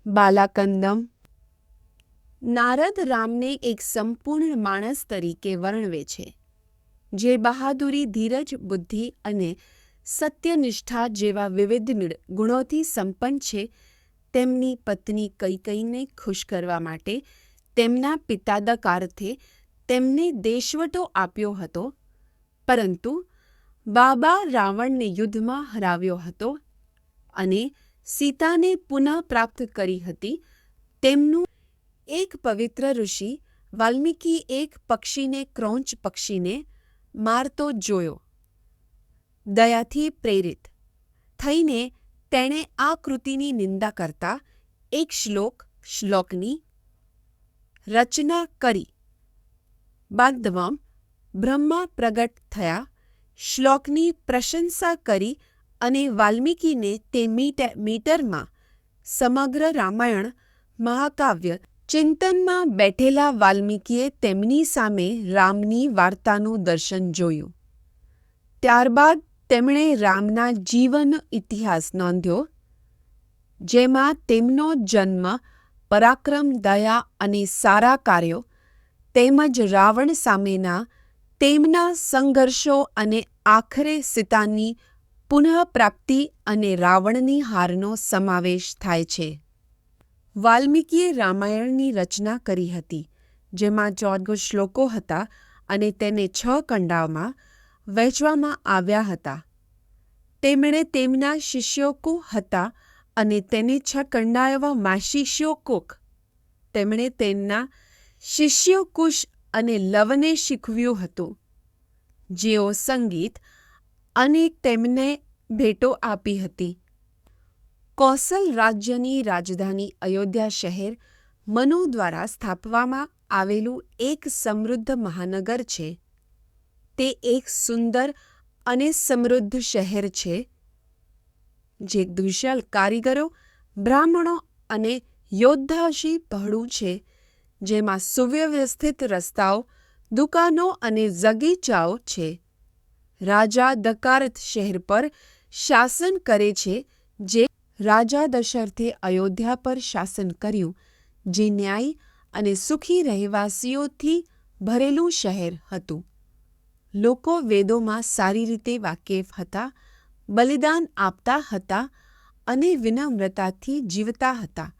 બાલાકંદમ. નારદ રામને એક સંપૂર્ણ માણસ તરીકે વર્ણવે છે, જે બહાદુરી, ધીરજ, બુદ્ધિ અને સત્યનિષ્ઠા જેવા વિવિધ ગુણોથી સંપન્ન છે. તેમની પત્ની કૈકેયીને ખુશ કરવા માટે તેમના પિતા દકાર્થે તેમને દેશવટો આપ્યો હતો, પરંતુ બાબા રાવણને યુદ્ધમાં હરાવ્યો હતો અને સીતાને પુનઃ પ્રાપ્ત કરી હતી. તેમનું એક પવિત્ર ઋષિ વાલ્મીકી એક પક્ષીને, ક્રોંચ પક્ષીને મારતો જોયો. દયાથી પ્રેરિત થઈને તેણે આ કૃતિની નિંદા કરતા એક શ્લોકની રચના કરી. બાદમાં બ્રહ્મા પ્રગટ થયા, શ્લોકની પ્રશંસા કરી અને વાલ્મીકીને તે મીટરમાં સમગ્ર રામાયણ મહાકાવ્ય ચિંતનમાં બેઠેલા વાલ્મીકીએ તેમની સામે રામની વાર્તાનું દર્શન જોયું. ત્યારબાદ તેમણે રામના જીવન ઇતિહાસ નોંધ્યો, જેમાં તેમનો જન્મ, પરાક્રમ, દયા અને સારા કાર્યો તેમજ રાવણ સામેના તેમના સંઘર્ષો અને આખરે સીતાની પુનઃપ્રાપ્તિ અને રાવણની હારનો સમાવેશ થાય છે. વાલ્મીકીએ રામાયણની રચના કરી હતી, જેમાં 14 શ્લોકો હતા અને તેને 6 ખંડોમાં વહેંચવામાં આવ્યા હતા. તેમણે તેમના શિષ્યો હતા અને તેને 6 ખંડોમાં શિષ્યોકોક. તેમણે તેમના શિષ્યો કુશ અને લવને શીખવ્યું હતું, જેઓ સંગીત અને તેમને ભેટો આપી હતી. કૌશલ રાજ્યની રાજધાની અયોધ્યા શહેર મનુ દ્વારા સ્થાપવામાં આવેલું એક સમૃદ્ધ મહાનગર છે. તે એક સુંદર અને સમૃદ્ધ શહેર છે, જે કુશળ કારીગરો, બ્રાહ્મણો અને યોદ્ધાઓથી ભરેલું છે, જેમાં સુવ્યવસ્થિત રસ્તાઓ, દુકાનો અને બગીચાઓ છે. રાજા દકાર્થ શહેર પર શાસન કરે છે, જે રાજા દશરથે અયોધ્યા પર શાસન કર્યું, જે ન્યાયી અને સુખી રહેવાસીઓથી ભરેલું શહેર હતું. લોકો વેદોમાં સારી રીતે વાકેફ હતા, બલિદાન આપતા હતા અને વિનમ્રતાથી જીવતા હતા.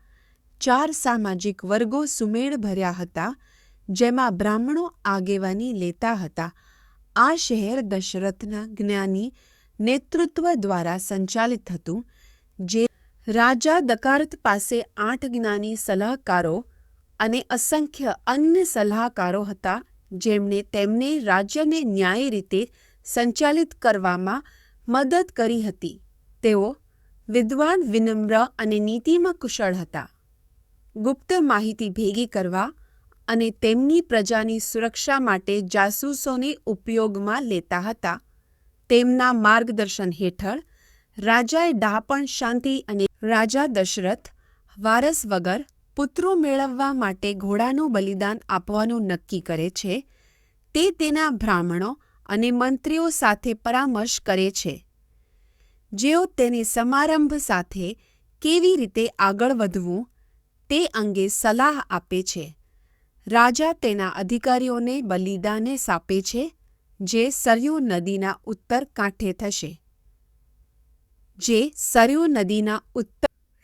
4 સામાજિક વર્ગો સુમેળભર્યા હતા, જેમાં બ્રાહ્મણો આગેવાની લેતા હતા. આ શહેર દશરથના જ્ઞાની નેતૃત્વ દ્વારા સંચાલિત હતું, જે રાજા દકાર્થ પાસે 8 જ્ઞાની સલાહકારો અને અસંખ્ય અન્ય સલાહકારો હતા, જેમણે તેમને રાજ્યને ન્યાયી રીતે સંચાલિત કરવામાં મદદ કરી હતી. તેઓ વિદ્વાન, વિનમ્ર અને નીતિમાં કુશળ હતા. ગુપ્ત માહિતી ભેગી કરવા અને તેમની પ્રજાની સુરક્ષા માટે જાસૂસોને ઉપયોગમાં લેતા હતા. તેમના માર્ગદર્શન હેઠળ રાજાએ ડહાપણ, શાંતિ અને રાજા દશરથ વારસ વગર પુત્રો મેળવવા માટે ઘોડાનું બલિદાન આપવાનું નક્કી કરે છે. તે તેના બ્રાહ્મણો અને મંત્રીઓ સાથે પરામર્શ કરે છે, જેઓ તેને સમારંભ સાથે કેવી રીતે આગળ વધવું તે અંગે સલાહ આપે છે. રાજા તેના અધિકારીઓને બલિદાન સોંપે છે, જે સરયૂ નદીના ઉત્તર કાંઠે થશે.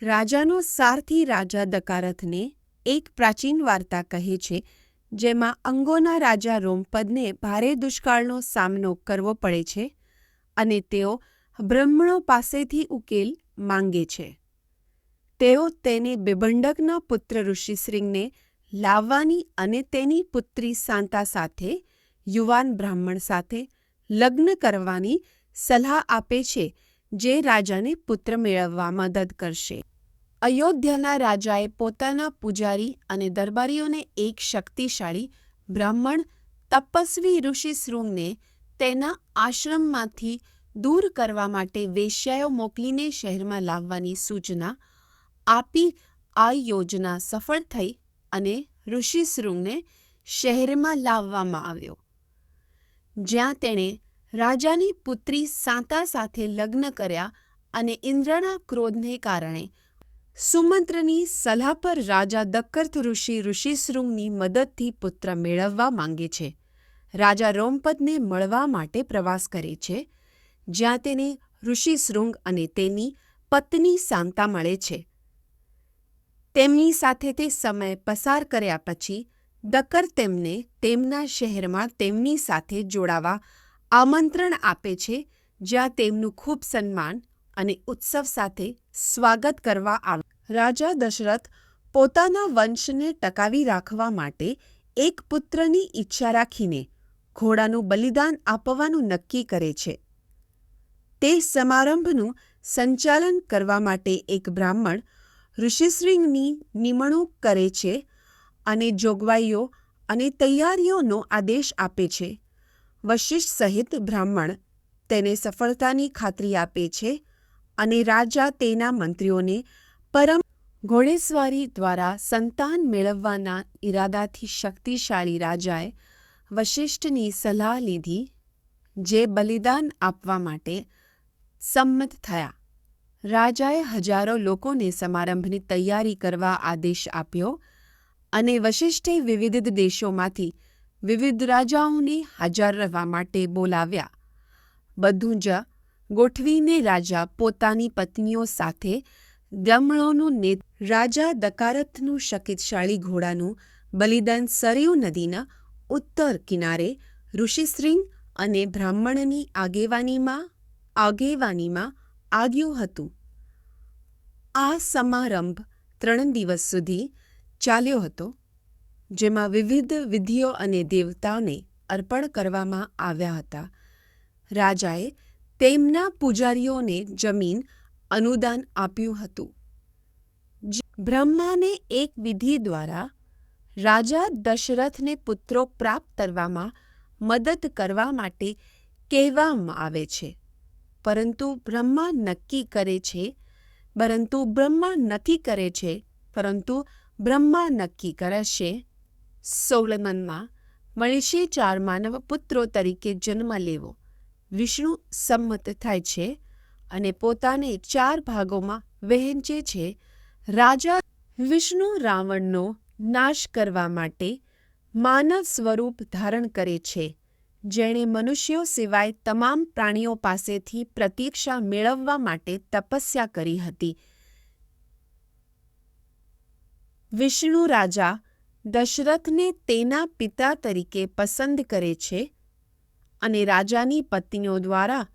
રાજાનો સારથી રાજા દકારથને એક પ્રાચીન વાર્તા કહે છે, જેમાં અંગોના રાજા રોમપદને ભારે દુષ્કાળનો સામનો કરવો પડે છે અને તેઓ બ્રાહ્મણો પાસેથી ઉકેલ માંગે છે. તેઓ તેને બિભંડકના પુત્ર ઋષિશૃંગને લાવવાની અને તેની પુત્રી શાંતા સાથે, યુવાન બ્રાહ્મણ સાથે લગ્ન કરવાની સલાહ આપે છે, જે રાજાને પુત્ર મેળવવામાં મદદ કરશે. અયોધ્યાના રાજાએ પોતાના પૂજારી અને દરબારીઓને એક શક્તિશાળી બ્રાહ્મણ તપસ્વી ઋષિશૃંગને તેના આશ્રમમાંથી દૂર કરવા માટે વેશ્યાઓ મોકલીને શહેરમાં લાવવાની સૂચના આપી. આ યોજના સફળ થઈ અને ઋષિશૃંગને શહેરમાં લાવવામાં આવ્યો, જ્યાં તેણે રાજાની પુત્રી શાંતા સાથે લગ્ન કર્યા અને ઇન્દ્રના ક્રોધને કારણે સુમંત્રની સલાહ પર રાજા દક્કર્ત ઋષિ ઋષિશૃંગની મદદથી પુત્ર મેળવવા માંગે છે. રાજા રોમપદને મળવા માટે પ્રવાસ કરે છે, જ્યાં તેને ઋષિશૃંગ અને તેની પત્ની શાંતા મળે છે. તેમની સાથે તે સમય પસાર કર્યા પછી દક્કર તેમને તેમના શહેરમાં તેમની સાથે જોડાવા આમંત્રણ આપે છે, જ્યાં તેમનું ખૂબ સન્માન અને ઉત્સવ સાથે સ્વાગત કરવા આવે. રાજા દશરથ પોતાના વંશને ટકાવી રાખવા માટે એક પુત્રની ઈચ્છા રાખીને ઘોડાનું બલિદાન આપવાનું નક્કી કરે છે. તે સમારંભનું સંચાલન કરવા માટે એક બ્રાહ્મણ ઋષિશૃંગની નિમણૂક કરે છે અને જોગવાઈઓ અને તૈયારીઓનો આદેશ આપે છે. વશિષ્ઠ સહિત બ્રાહ્મણ તેને સફળતાની ખાતરી આપે છે અને રાજા તેના મંત્રીઓને પરમ ઘોડેસવારી દ્વારા સંતાન મેળવવાના ઈરાદાથી શક્તિશાળી રાજાએ વશિષ્ઠની સલાહ લીધી, જે બલિદાન આપવા માટે સંમત થયા. રાજાએ હજારો લોકોને સમારંભની તૈયારી કરવા આદેશ આપ્યો અને વશિષ્ઠે વિવિધ દેશોમાંથી વિવિધ રાજાઓને હાજર રહેવા માટે બોલાવ્યા. બધું જ ગોઠવીને રાજા પોતાની પત્નીઓ સાથે દમણોનું રાજા દકારથનું શક્તિશાળી ઘોડાનું બલિદાન સરયુ નદીના ઉત્તર કિનારે ઋષિશૃંગ અને બ્રાહ્મણની આગેવાનીમાં આવ્યું હતું. આ સમારંભ 3 દિવસ સુધી ચાલ્યો હતો, જેમાં વિવિધ વિધિઓ અને દેવતાઓને અર્પણ કરવામાં આવ્યા હતા. રાજાએ તેમના પૂજારીઓને જમીન અનુદાન આપ્યું હતું. બ્રહ્માને એક વિધિ દ્વારા રાજા દશરથને પુત્રો પ્રાપ્ત કરવામાં મદદ કરવા માટે કહેવામાં આવે છે, પરંતુ બ્રહ્મા નથી કરે છે. સોલમનમાં મળશે 4 માનવ પુત્રો તરીકે જન્મ લેવો. વિષ્ણુ સંમત થાય છે અને પોતાને 4 ભાગોમાં વહેંચે છે. રાજા વિષ્ણુ રાવણનો નાશ કરવા માટે માનવ સ્વરૂપ ધારણ કરે છે, જેણે મનુષ્યો સિવાય તમામ પ્રાણીઓ પાસેથી પ્રતીક્ષા મેળવવા માટે તપસ્યા કરી હતી. વિષ્ણુ રાજા દશરથને તેના પિતા તરીકે પસંદ કરે છે અને રાજાની પત્નીઓ દ્વારા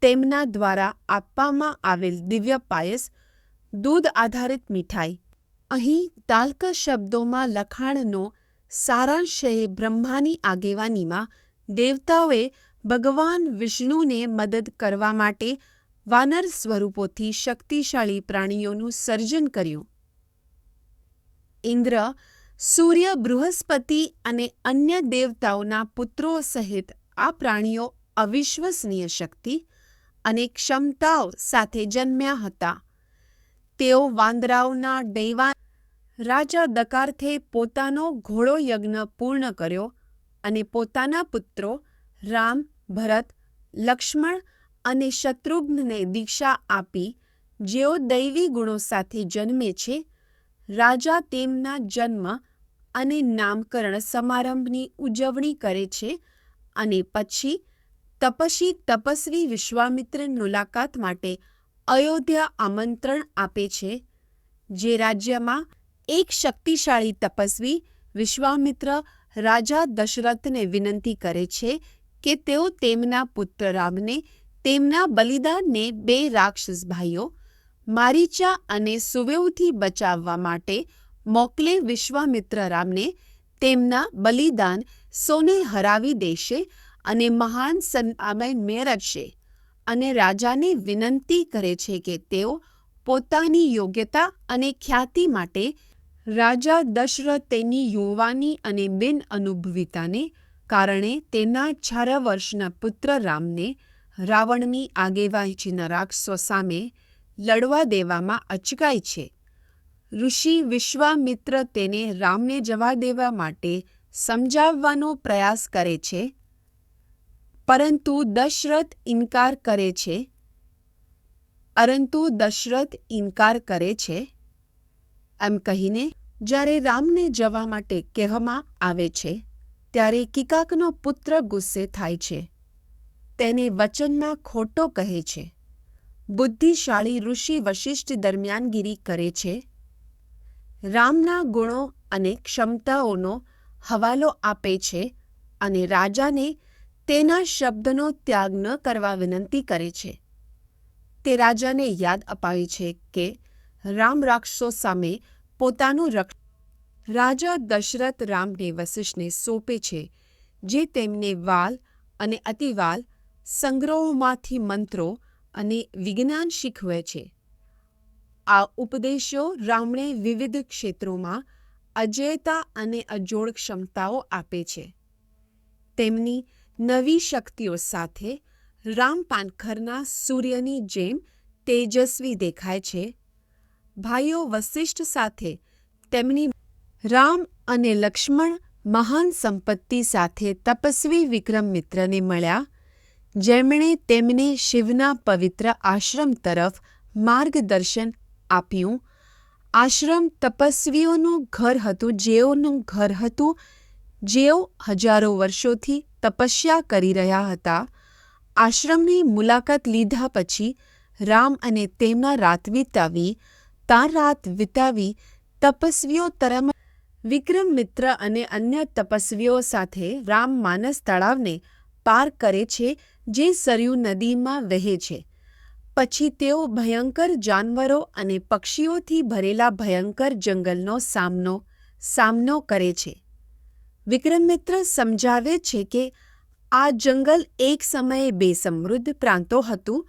તેમના દ્વારા આપવામાં આવેલ દિવ્ય પાયસ, દૂધ આધારિત મીઠાઈ. અહીં તાલ્ક શબ્દોમાં લખાણનો સારાંશ છે. બ્રહ્માની આગેવાનીમાં દેવતાઓએ ભગવાન વિષ્ણુને મદદ કરવા માટે વાનર સ્વરૂપોથી શક્તિશાળી પ્રાણીઓનું સર્જન કર્યું. ઇન્દ્ર, સૂર્ય, બૃહસ્પતિ અને અન્ય દેવતાઓના પુત્રો સહિત આ પ્રાણીઓ અવિશ્વસનીય શક્તિ અને ક્ષમતાઓ સાથે જન્મ્યા હતા. તેઓ વાંદરાઓના દૈવાન. રાજા દકાર્થે પોતાનો ઘોડો યજ્ઞ પૂર્ણ કર્યો અને પોતાના પુત્રો રામ, ભરત, લક્ષ્મણ અને શત્રુઘ્નને દીક્ષા આપી, જેઓ દૈવી ગુણો સાથે જન્મે છે. રાજા તેમના જન્મ અને નામકરણ સમારંભની ઉજવણી કરે છે અને પછી તપસ્વી વિશ્વામિત્રની મુલાકાત માટે અયોધ્યા આમંત્રણ આપે છે. જે રાજ્યમાં એક શક્તિશાળી તપસ્વી વિશ્વામિત્ર રાજા દશરથને વિનંતી કરે છે કે તેઓ તેમના પુત્ર રામને તેમના બલિદાનને 2 રાક્ષસ ભાઈઓ મારીચા અને સુવેવથી બચાવવા માટે મોકલે. વિશ્વામિત્ર રામને તેમના બલિદાન સોને હરાવી દેશે અને મહાન સન્માન મેળવશે અને રાજાને વિનંતી કરે છે કે તેઓ પોતાની યોગ્યતા અને ખ્યાતિ માટે રાજા દશરથ તેની યુવાની અને બિનઅનુભવીતાને કારણે તેના 4 વર્ષના પુત્ર રામને રાવણની આગેવાનીના રાક્ષસો સામે લડવા દેવામાં અચકાય છે. ઋષિ વિશ્વામિત્ર તેને રામને જવા દેવા માટે સમજાવવાનો પ્રયાસ કરે છે, પરંતુ દશરથ ઇનકાર કરે છે. એમ કહીને જ્યારે રામને જવા માટે કહેવામાં આવે છે ત્યારે કિકાકનો પુત્ર ગુસ્સે થાય છે. તેને વચનમાં ખોટો કહે છે. બુદ્ધિશાળી ઋષિ વશિષ્ઠ દરમિયાનગીરી કરે છે. રામના ગુણો અને ક્ષમતાઓનો હવાલો આપે છે અને રાજાને તેના શબ્દનો ત્યાગ ન કરવા વિનંતી કરે છે. તે રાજાને યાદ અપાવે છે કે રામ રાક્ષસો સામે પોતાનું રક્ષણ રાજા દશરથ રામને વસિષ્ઠને સોંપે છે, જે તેમને વાલ અને અતિવાલ સંગ્રહોમાંથી મંત્રો અને વિજ્ઞાન શીખવે છે. આ ઉપદેશો રામને વિવિધ ક્ષેત્રોમાં અજેયતા અને અજોડ ક્ષમતાઓ આપે છે. તેમની નવી શક્તિઓ સાથે રામ પાનખરના સૂર્યની જેમ તેજસ્વી દેખાય છે. ભાઈઓ વસિષ્ઠ સાથે તેમની રામ અને લક્ષ્મણ મહાન સંપત્તિ સાથે તપસ્વી વિક્રમમિત્રને મળ્યા, જેમણે તેમને શિવના પવિત્ર આશ્રમ તરફ માર્ગદર્શન આપ્યું. આશ્રમ તપસ્વીઓનું ઘર હતું, જેઓ હજારો વર્ષોથી તપસ્યા કરી રહ્યા હતા. આશ્રમની મુલાકાત લીધા પછી રામ અને તેમના રાત વિતાવી તપસ્વીઓ તરફ વિક્રમમિત્ર અને અન્ય તપસ્વીઓ સાથે રામ માનસ તળાવને પાર કરે છે, જે સરયુ નદીમાં વહે છે. પછી તેઓ ભયંકર જાનવરો અને પક્ષીઓથી ભરેલા ભયંકર જંગલનો સામનો કરે છે. વિક્રમમિત્ર સમજાવે છે કે આ જંગલ એક સમયે બે સમૃદ્ધ પ્રાંતો હતું,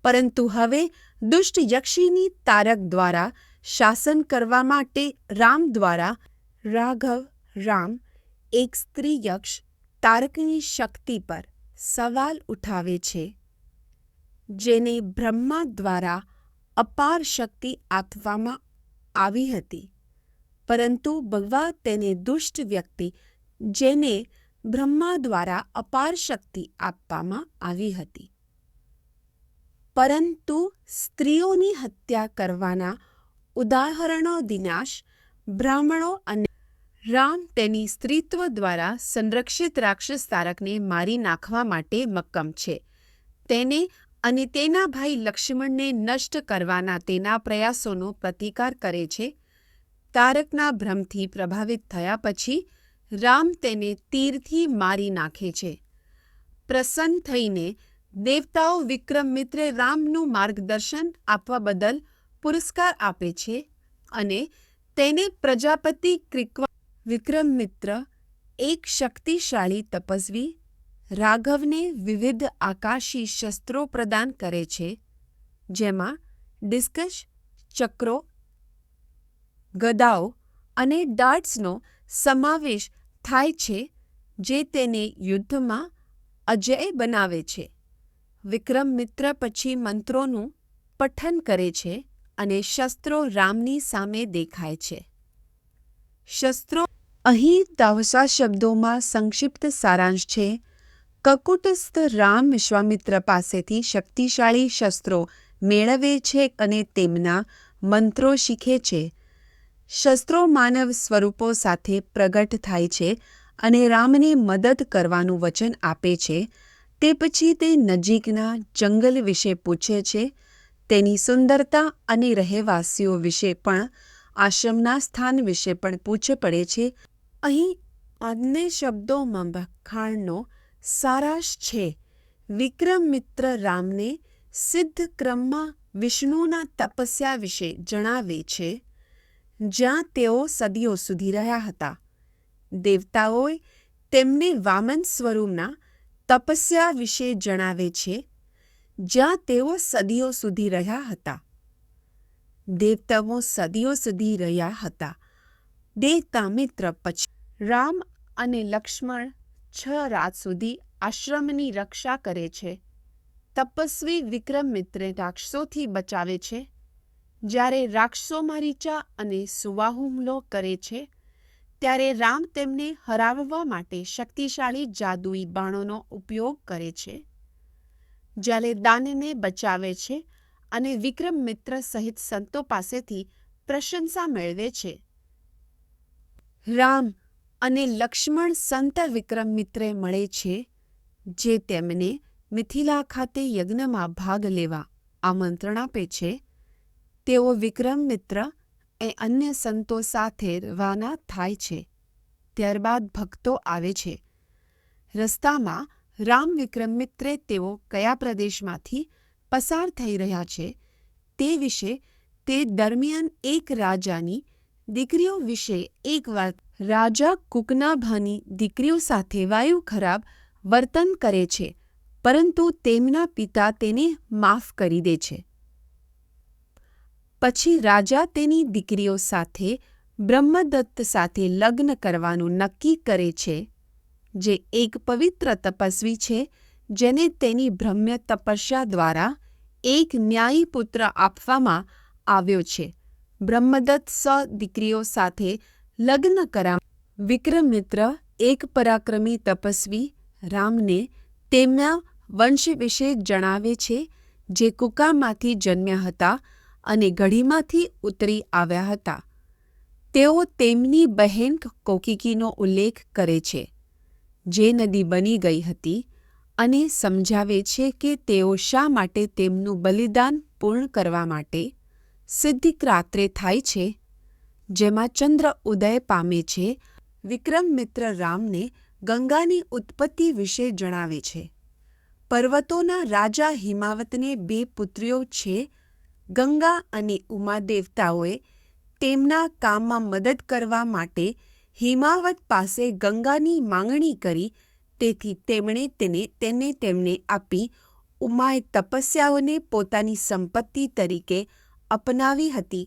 પરંતુ હવે દુષ્ટ યક્ષિની તારક દ્વારા શાસન કરવા માટે રામ એક સ્ત્રી યક્ષ તારકની શક્તિ પર સવાલ ઉઠાવે છે, જેને બ્રહ્મા દ્વારા અપાર શક્તિ આપવામાં આવી હતી, પરંતુ ભગવાન તેને દુષ્ટ વ્યક્તિ જેને બ્રહ્મા દ્વારા અપાર શક્તિ આપવામાં આવી હતી, પરંતુ સ્ત્રીઓની હત્યા કરવાના ઉદાહરણો વિનાશ બ્રાહ્મણો અને રામ તેની સ્ત્રીત્વ દ્વારા સંરક્ષિત રાક્ષસ તારકને મારી નાખવા માટે મક્કમ છે. તેને અને તેના ભાઈ લક્ષ્મણને નષ્ટ કરવાના તેના પ્રયાસોનો પ્રતિકાર કરે છે. તારકના ભ્રમથી પ્રભાવિત થયા પછી રામ તેને તીરથી મારી નાખે છે. પ્રસન્ન થઈને દેવતાઓ વિક્રમમિત્રે રામનું માર્ગદર્શન આપવા બદલ પુરસ્કાર આપે છે અને તેને પ્રજાપતિ વિક્રમમિત્ર એક શક્તિશાળી તપસ્વી રાઘવને વિવિધ આકાશી શસ્ત્રો પ્રદાન કરે છે, જેમાં ડિસ્કસ, ચક્રો, ગદાઓ અને ડાર્ટ્સનો સમાવેશ થાય છે, જે તેને યુદ્ધમાં અજેય બનાવે છે. વિક્રમમિત્ર પછી મંત્રોનું પઠન કરે છે અને શસ્ત્રો રામની સામે દેખાય છે. શસ્ત્રો અહીં તાવસા શબ્દોમાં સંક્ષિપ્ત સારાંશ છે. કકુટસ્થ રામ વિશ્વામિત્ર પાસેથી શક્તિશાળી શસ્ત્રો મેળવે છે અને તેમના મંત્રો શીખે છે. શસ્ત્રો માનવ સ્વરૂપો સાથે પ્રગટ થાય છે અને રામને મદદ કરવાનું વચન આપે છે. તે પછી તે નજીકના જંગલ વિશે પૂછે છે, તેની સુંદરતા અને રહેવાસીઓ વિશે પણ, આશ્રમના સ્થાન વિશે પણ પૂછ પડે છે. અહીં અન્ય શબ્દોમાં વખાણનો સારાંશ છે. વિક્રમમિત્ર રામને સિદ્ધ ક્રમમાં વિષ્ણુના તપસ્યા વિશે જણાવે છે, જ્યાં તેઓ સદીઓ સુધી રહ્યા હતા. દેવતાઓએ તેમને વામન સ્વરૂપના તપસ્યા વિશે જણાવે છે, જ્યાં તેઓ સદીઓ સુધી રહ્યા હતા. દેવતામિત્ર પછી રામ અને લક્ષ્મણ 6 રાત સુધી આશ્રમની રક્ષા કરે છે. તપસ્વી વિક્રમમિત્રને રાક્ષસોથી બચાવે છે. જ્યારે રાક્ષસો મારીચા અને સુબાહુ હુમલો કરે છે, ત્યારે રામ તેમને હરાવવા માટે શક્તિશાળી જાદુઈ બાણોનો ઉપયોગ કરે છે. જ્યારે દાનને બચાવે છે અને વિક્રમમિત્ર સહિત સંતો પાસેથી પ્રશંસા મેળવે છે. રામ અને લક્ષ્મણ સંત વિક્રમિત્રે મળે છે, જે તેમને મિથિલા ખાતે યજ્ઞમાં ભાગ લેવા આમંત્રણ આપે છે. તેઓ વિક્રમિત્ર એ અન્ય સંતો સાથે રવાના થાય છે. ત્યારબાદ ભક્તો આવે છે. રસ્તામાં રામ વિક્રમિત્રે તેઓ કયા પ્રદેશમાંથી પસાર થઈ રહ્યા છે તે વિશે તે દરમિયાન એક રાજાની દીકરીઓ વિશે એક વાત. રાજા કુકનાભાની દીકરીઓ સાથે વાયુ ખરાબ વર્તન કરે છે, પરંતુ તેમના પિતા તેને માફ કરી દે છે. પછી રાજા તેની દીકરીઓ સાથે બ્રહ્મદત્ત સાથે લગ્ન કરવાનું નક્કી કરે છે, જે એક પવિત્ર તપસ્વી છે, જેને તેની બ્રહ્મ્ય તપસ્યા દ્વારા એક ન્યાયી પુત્ર આપવામાં આવ્યો છે. બ્રહ્મદત્ત દીકરીઓ સાથે લગ્ન કરા. વિક્રમિત્ર એક પરાક્રમી તપસ્વી રામને તેમના વંશ વિશે જણાવે છે, જે કુકામાંથી જન્મ્યા હતા અને ગઢીમાંથી ઉતરી આવ્યા હતા. તેઓ તેમની બહેન કૌકિકીનો ઉલ્લેખ કરે છે, જે નદી બની ગઈ હતી, અને સમજાવે છે કે તેઓ શા માટે તેમનું બલિદાન પૂર્ણ કરવા માટે સિદ્ધિક રાત્રે થાય છે, જેમાં ચંદ્ર ઉદય પામે છે. વિક્રમિત્ર રામને ગંગાની ઉત્પત્તિ વિશે જણાવે છે. પર્વતોના રાજા હિમાવતને 2 પુત્રીઓ છે. ગંગા અને ઉમા દેવતાઓએ તેમના કામમાં મદદ કરવા માટે હિમાવત પાસે ગંગાની માંગણી કરી, તેથી તેમણે તેમને આપી. ઉમાએ તપસ્યાઓને પોતાની સંપત્તિ તરીકે અપનાવી હતી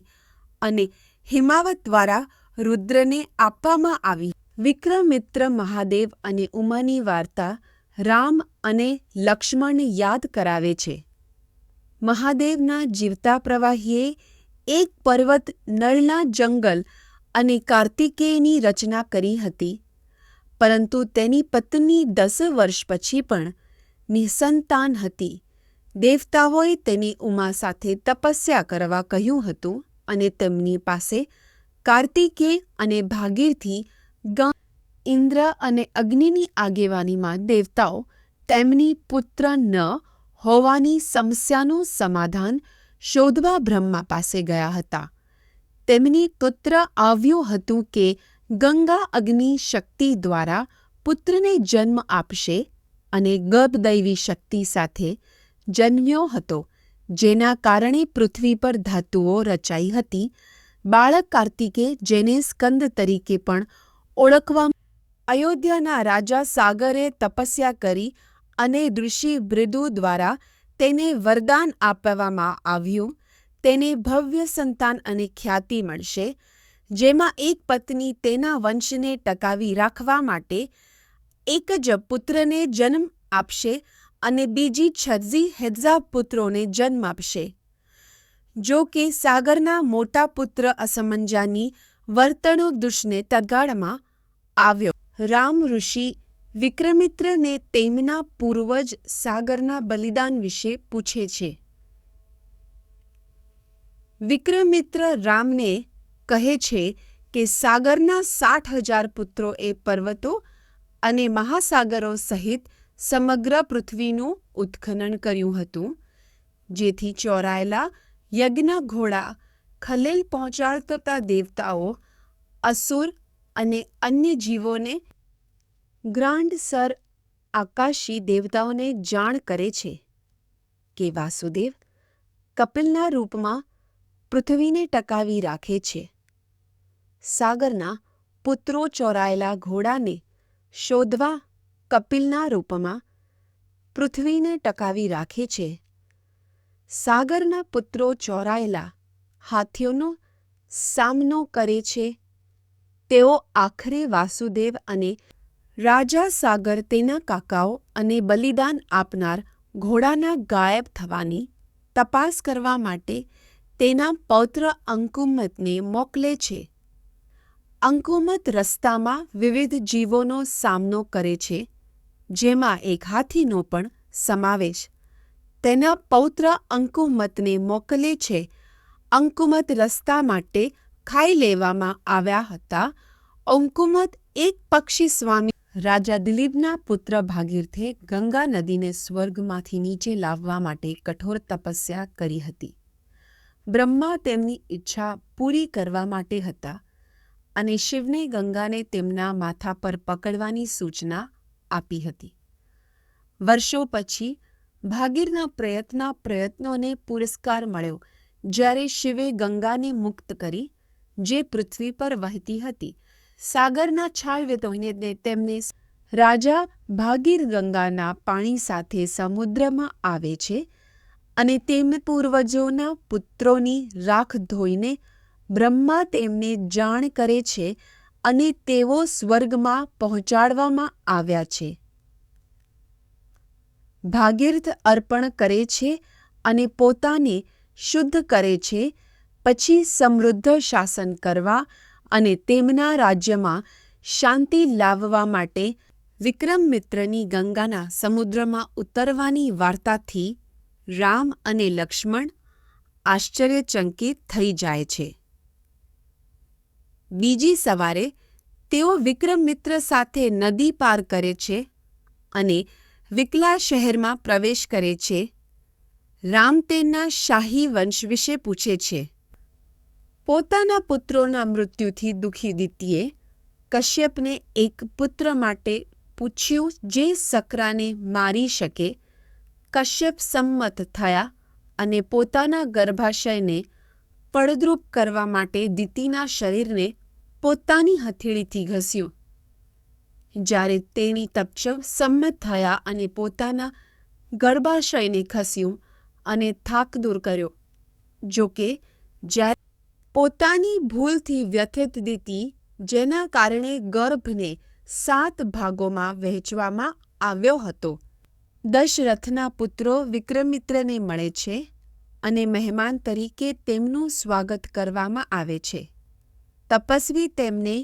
અને હિમાવત દ્વારા રુદ્રને આપવામાં આવી. વિક્રમિત્ર મહાદેવ અને ઉમાની વાર્તા રામ અને લક્ષ્મણને યાદ કરાવે છે. મહાદેવના જીવતા પ્રવાહીએ એક પર્વત, નળના જંગલ અને કાર્તિકેયની રચના કરી હતી, પરંતુ તેની પત્ની 10 વર્ષ પછી પણ નિસંતાન હતી. દેવતાઓએ તેની ઉમા સાથે તપસ્યા કરવા કહ્યું હતું, અને તેમની પાસે કાર્તિકેય અને ભાગીરથી ઇન્દ્ર અને અગ્નિની આગેવાનીમાં દેવતાઓ તેમની પુત્ર ન હોવાની સમસ્યાનું સમાધાન શોધવા બ્રહ્મા પાસે ગયા હતા. તેમની પુત્ર આવ્યું હતું કે ગંગા અગ્નિ શક્તિ દ્વારા પુત્રને જન્મ આપશે, અને ગર્ભદૈવી શક્તિ સાથે જન્મ્યો હતો, જેના કારણે પૃથ્વી પર ધાતુઓ રચાઈ હતી. બાળક કાર્તિકે, જેને સ્કંદ તરીકે પણ ઓળખવામાં. અયોધ્યાના રાજા સાગરે તપસ્યા કરી અને ઋષિ ભૃગુ દ્વારા તેને વરદાન આપવામાં આવ્યું. તેને ભવ્ય સંતાન અને ખ્યાતિ મળશે, જેમાં એક પત્ની તેના વંશને ટકાવી રાખવા માટે એક જ પુત્રને જન્મ આપશે અને બીજી 6 હેક્ઝા પુત્રોને જન્મ આપશે. જો કે સાગરના મોટા પુત્ર અસમંજાની વર્તણૂક દુષ્ટને તગાડમાં આવ્યો. રામ ઋષિ વિક્રમિત્રને તેમના પૂર્વજ સાગરના બલિદાન વિશે પૂછે છે. વિક્રમિત્ર રામને કહે છે કે સાગરના 60,000 પુત્રોએ પર્વતો અને મહાસાગરો સહિત સમગ્ર પૃથ્વીનું ઉત્ખનન કર્યું હતું, જેથી ચોરાયેલા યજ્ઞ ઘોડા ખલેલ પહોંચાડતા દેવતાઓ, અસુર અને અન્ય જીવોને ગ્રાન્ડ સર આકાશી દેવતાઓને જાણ કરે છે કે વાસુદેવ કપિલના રૂપમાં પૃથ્વીને ટકાવી રાખે છે. સાગરના પુત્રો ચોરાયેલા ઘોડાને શોધવા કપિલના રૂપમાં પૃથ્વીને ટકાવી રાખે છે. સાગરના પુત્રો ચોરાયેલા હાથીઓનો સામનો કરે છે. તેઓ આખરે વાસુદેવ અને રાજા સાગર, તેના કાકાઓ અને બલિદાન આપનાર ઘોડાના ગાયબ થવાની તપાસ કરવા માટે તેના પૌત્ર અંકુમતને મોકલે છે. અંકુમત રસ્તામાં વિવિધ જીવોનો સામનો કરે છે, જેમાં એક હાથીનો પણ સમાવેશ. તેના પૌત્ર અંકુમતને મોકલે છે અંકુમત રસ્તા માટે ખાઈ લેવામાં આવ્યા હતા. અંકુમત એક પક્ષી સ્વામી રાજા દિલીપના પુત્ર ભાગીરથે ગંગા નદીને સ્વર્ગમાંથી નીચે લાવવા માટે કઠોર તપસ્યા કરી હતી. બ્રહ્મા તેમની ઈચ્છા પૂરી કરવા માટે હતા અને શિવને ગંગાને તેમના માથા પર પકડવાની સૂચના આપી હતી. વર્ષો પછી ભાગીરના પ્રયત્નોને પુરસ્કાર મળ્યો જ્યારે શિવે ગંગાને મુક્ત કરી, જે પૃથ્વી પર વહેતી હતી. સાગરના છાલ વિતોઈને તેમને રાજા ભાગીર ગંગાના પાણી સાથે સમુદ્રમાં આવે છે અને તેમને પૂર્વજોના પુત્રોની રાખ ધોઈને બ્રહ્મા તેમને જાણ કરે છે અને તેઓ સ્વર્ગમાં પહોંચાડવામાં આવ્યા છે. ભાગીરથ અર્પણ કરે છે અને પોતાને શુદ્ધ કરે છે. પછી સમૃદ્ધ શાસન કરવા અને તેમના રાજ્યમાં શાંતિ લાવવા માટે વિક્રમમિત્રની ગંગાના સમુદ્રમાં ઉતરવાની વાર્તાથી રામ અને લક્ષ્મણ આશ્ચર્યચકિત થઈ જાય છે. બીજી સવારે તેઓ વિક્રમમિત્ર સાથે નદી પાર કરે છે અને વિકલા શહેરમાં પ્રવેશ કરે છે. રામ તેમના શાહી વંશ વિશે પૂછે છે. પોતાના પુત્રોના મૃત્યુથી દુઃખી દિતિએ કશ્યપને એક પુત્ર માટે પૂછ્યું જે સકરાને મારી શકે. કશ્યપ સંમત થયા અને પોતાના ગર્ભાશયને ફળદ્રુપ કરવા માટે દિતિના શરીરને પોતાની હથેળીથી ઘસ્યું. જ્યારે તેણી તપસ્વ સંમત થયા અને પોતાના ગર્ભાશયને ઘસ્યું અને થાક દૂર કર્યો. જોકે જ્યારે પોતાની ભૂલથી વ્યથિત દિતિ, જેના કારણે ગર્ભને 7 ભાગોમાં વહેંચવામાં આવ્યો હતો, દશરથના પુત્રો વિક્રમિત્રને મળે છે અને મહેમાન તરીકે તેમનું સ્વાગત કરવામાં આવે છે. તપસ્વી તેમને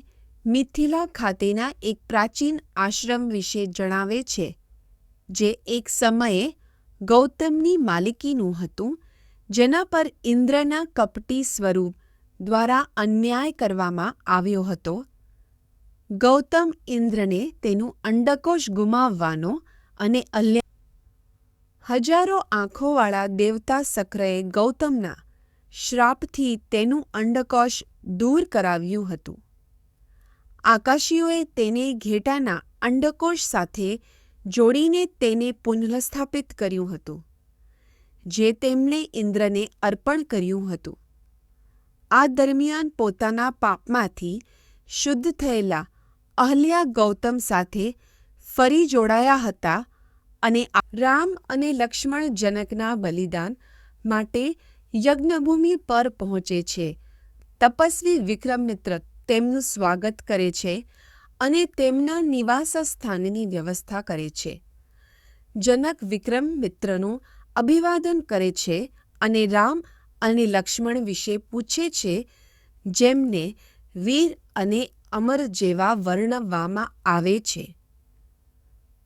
મિથિલા ખાતેના એક પ્રાચીન આશ્રમ વિશે જણાવે છે જે એક સમયે ગૌતમની માલિકીનું હતું, જેના પર ઇન્દ્રના કપટી સ્વરૂપ દ્વારા અન્યાય કરવામાં આવ્યો હતો. ગૌતમ ઇન્દ્રને તેનું અંડકોશ ગુમાવવાનો અને હજારો આંખોવાળા દેવતા સક્રએ ગૌતમના શ્રાપથી તેનું અંડકોશ દૂર કરાવ્યું હતું. આકાશીઓએ તેને ઘેટાના અંડકોશ સાથે જોડીને તેને પુનઃસ્થાપિત કર્યું હતું, જે તેમણે ઇન્દ્રને અર્પણ કર્યું હતું. આ દરમિયાન પોતાના પાપમાંથી શુદ્ધ થયેલા અહલ્યા ગૌતમ સાથે ફરી જોડાયા હતા અને રામ અને લક્ષ્મણ જનકના બલિદાન માટે યજ્ઞભૂમિ પર પહોંચે છે. તપસ્વી વિક્રમિત્ર તેમનું સ્વાગત કરે છે અને તેમના નિવાસ સ્થાનની વ્યવસ્થા કરે છે. જનક વિક્રમિત્રનું અભિવાદન કરે છે અને રામ અને લક્ષ્મણ વિશે પૂછે છે, જેમને વીર અને અમર જેવા વર્ણવવામાં આવે છે.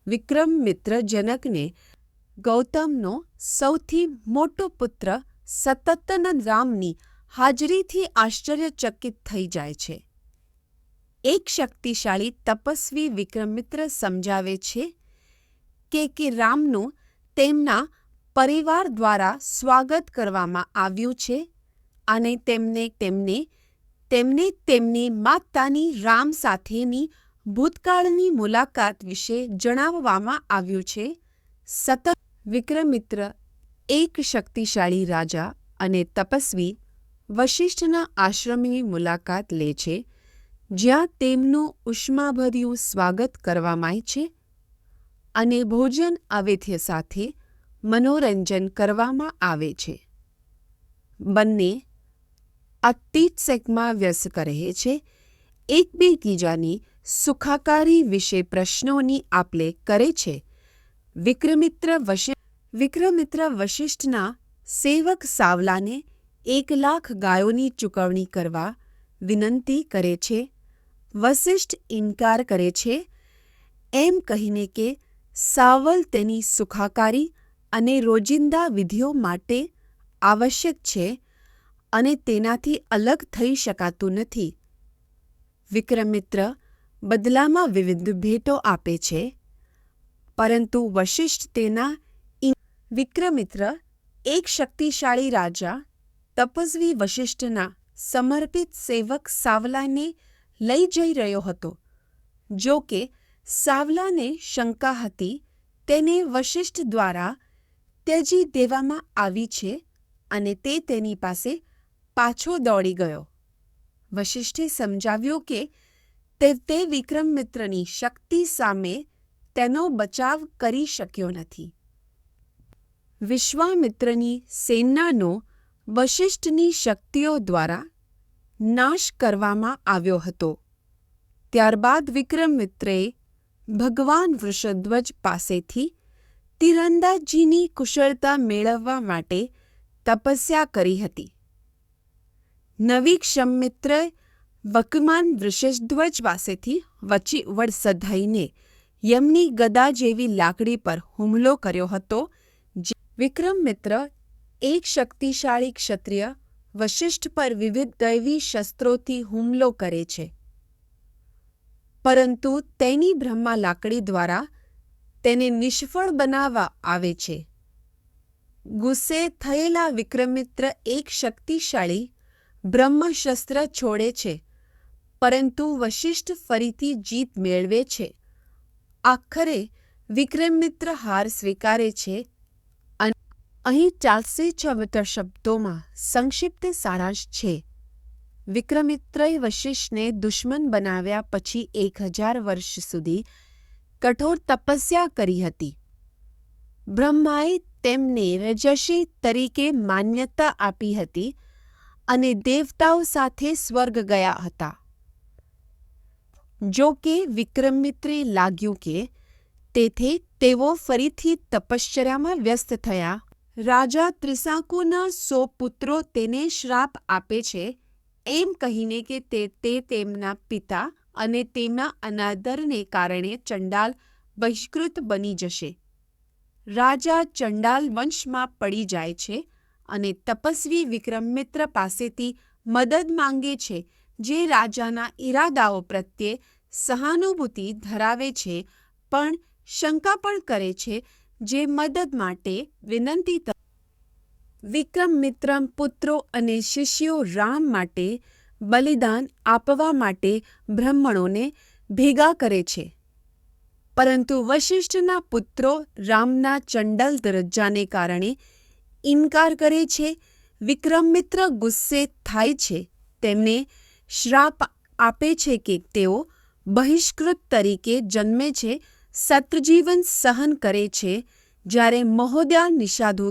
વિક્રમિત્ર જનકને ગૌતમનો સૌથી મોટો પુત્ર સતતન રામની હાજરીથી આશ્ચર્યચકિત થઈ જાય છે. એક શક્તિશાળી તપસ્વી વિક્રમિત્ર સમજાવે છે કે રામનું તેમના પરિવાર દ્વારા સ્વાગત કરવામાં આવ્યું છે અને તેમને તેમની માતાની રામ સાથેની ભૂતકાળની મુલાકાત વિશે જણાવવામાં આવ્યું છે. સતત વિક્રમિત્ર એક શક્તિશાળી રાજા અને તપસ્વી વશિષ્ઠના આશ્રમની મુલાકાત લે છે, જ્યાં તેમનું ઉષ્માભર્યું સ્વાગત કરવામાં આવે છે અને ભોજન આતિથ્ય સાથે મનોરંજન કરવામાં આવે છે. બંને અતિશયમાં વ્યસ્ત રહે છે, એકબીજાની સુખાકારી વિશે પ્રશ્નોની આપ-લે કરે છે. વિક્રમિત્ર વશિષ્ઠના સેવક સાવલાને 1,00,000 ગાયોની ચૂકવણી કરવા વિનંતી કરે છે. વશિષ્ઠ ઇનકાર કરે છે, એમ કહીને કે સાવલ તેની સુખાકારી અને રોજિંદા વિધિઓ માટે આવશ્યક છે અને તેનાથી અલગ થઈ શકાતું નથી. વિક્રમિત્ર બદલામાં વિવિધ ભેટો આપે છે, પરંતુ વશિષ્ઠ તેના વિક્રમિત્ર એક શક્તિશાળી રાજા તપસ્વી વશિષ્ઠના સમર્પિત સેવક સાવલાને લઈ જઈ રહ્યો હતો. જો કે સાવલાને શંકા હતી તેને વશિષ્ઠ દ્વારા ત્યજી દેવામાં આવી છે અને તે તેની પાસે પાછો દોડી ગયો. વશિષ્ઠે સમજાવ્યું કે તે વિક્રમિત્રની શક્તિ સામે તેનો બચાવ કરી શક્યો નથી. વિશ્વામિત્રની સેનાનો વશિષ્ઠની શક્તિઓ દ્વારા નાશ કરવામાં આવ્યો હતો. ત્યારબાદ વિક્રમિત્રે ભગવાન વૃષધ્વજ પાસેથી તીરંદાજીની કુશળતા મેળવવા માટે તપસ્યા કરી હતી. નવિક્ષમિત્રે વકમાન વૃષધ્વજ પાસેથી વડસધાઈને યમની ગદા જેવી લાકડી પર હુમલો કર્યો હતો. વિક્રમિત્ર એક શક્તિશાળી ક્ષત્રિય વશિષ્ઠ પર વિવિધ દૈવી શસ્ત્રોથી હુમલો કરે છે, પરંતુ તેની બ્રહ્મા લાકડી દ્વારા તેને નિષ્ફળ બનાવવા આવે છે. ગુસ્સે થયેલા વિક્રમિત્ર એક શક્તિશાળી બ્રહ્મશસ્ત્ર છોડે છે, પરંતુ વશિષ્ઠ ફરીથી જીત મેળવે છે. આખરે વિક્રમિત્ર હાર સ્વીકારે છે. અહીં 476 શબ્દોમાં સંક્ષિપ્ત સારાંશ છે. વિક્રમિત્રએ વશિષ્ઠને દુશ્મન બનાવ્યા પછી 1000 વર્ષ સુધી કઠોર તપસ્યા કરી હતી. બ્રહ્માએ તેમને રજસ્વી તરીકે માન્યતા આપી હતી અને દેવતાઓ સાથે સ્વર્ગ ગયા હતા. જો કે વિક્રમિત્રે લાગ્યું કે તેથી તેઓ ફરીથી તપશ્ચર્યામાં વ્યસ્ત થયા. રાજા ત્રિશાંકુના 100 પુત્રો તેને શ્રાપ આપે છે, એમ કહીને કે તે તેમના પિતા અને તેમના અનાદરને કારણે ચંડાલ બહિષ્કૃત બની જશે. રાજા ચંડાલ વંશમાં પડી જાય છે અને તપસ્વી વિક્રમિત્ર પાસેથી મદદ માંગે છે, જે રાજાના ઈરાદાઓ પ્રત્યે સહાનુભૂતિ ધરાવે છે, પણ શંકા પણ કરે છે, જે મદદ માટે વિનંતી કરે. વિક્રમિત્ર પુત્રો અને શિષ્યો રામ માટે બલિદાન આપવા માટે બ્રાહ્મણોને ભેગા કરે છે, પરંતુ વશિષ્ઠના પુત્રો રામના ચંડલ દરજ્જાને કારણે ઇનકાર કરે છે. વિક્રમિત્ર ગુસ્સે થાય છે, તેમને શ્રાપ આપે છે કે તેઓ બહિષ્કૃત તરીકે જન્મે છે, સત્રજીવન સહન કરે છે. જ્યારે મહોદયા નિષાદુ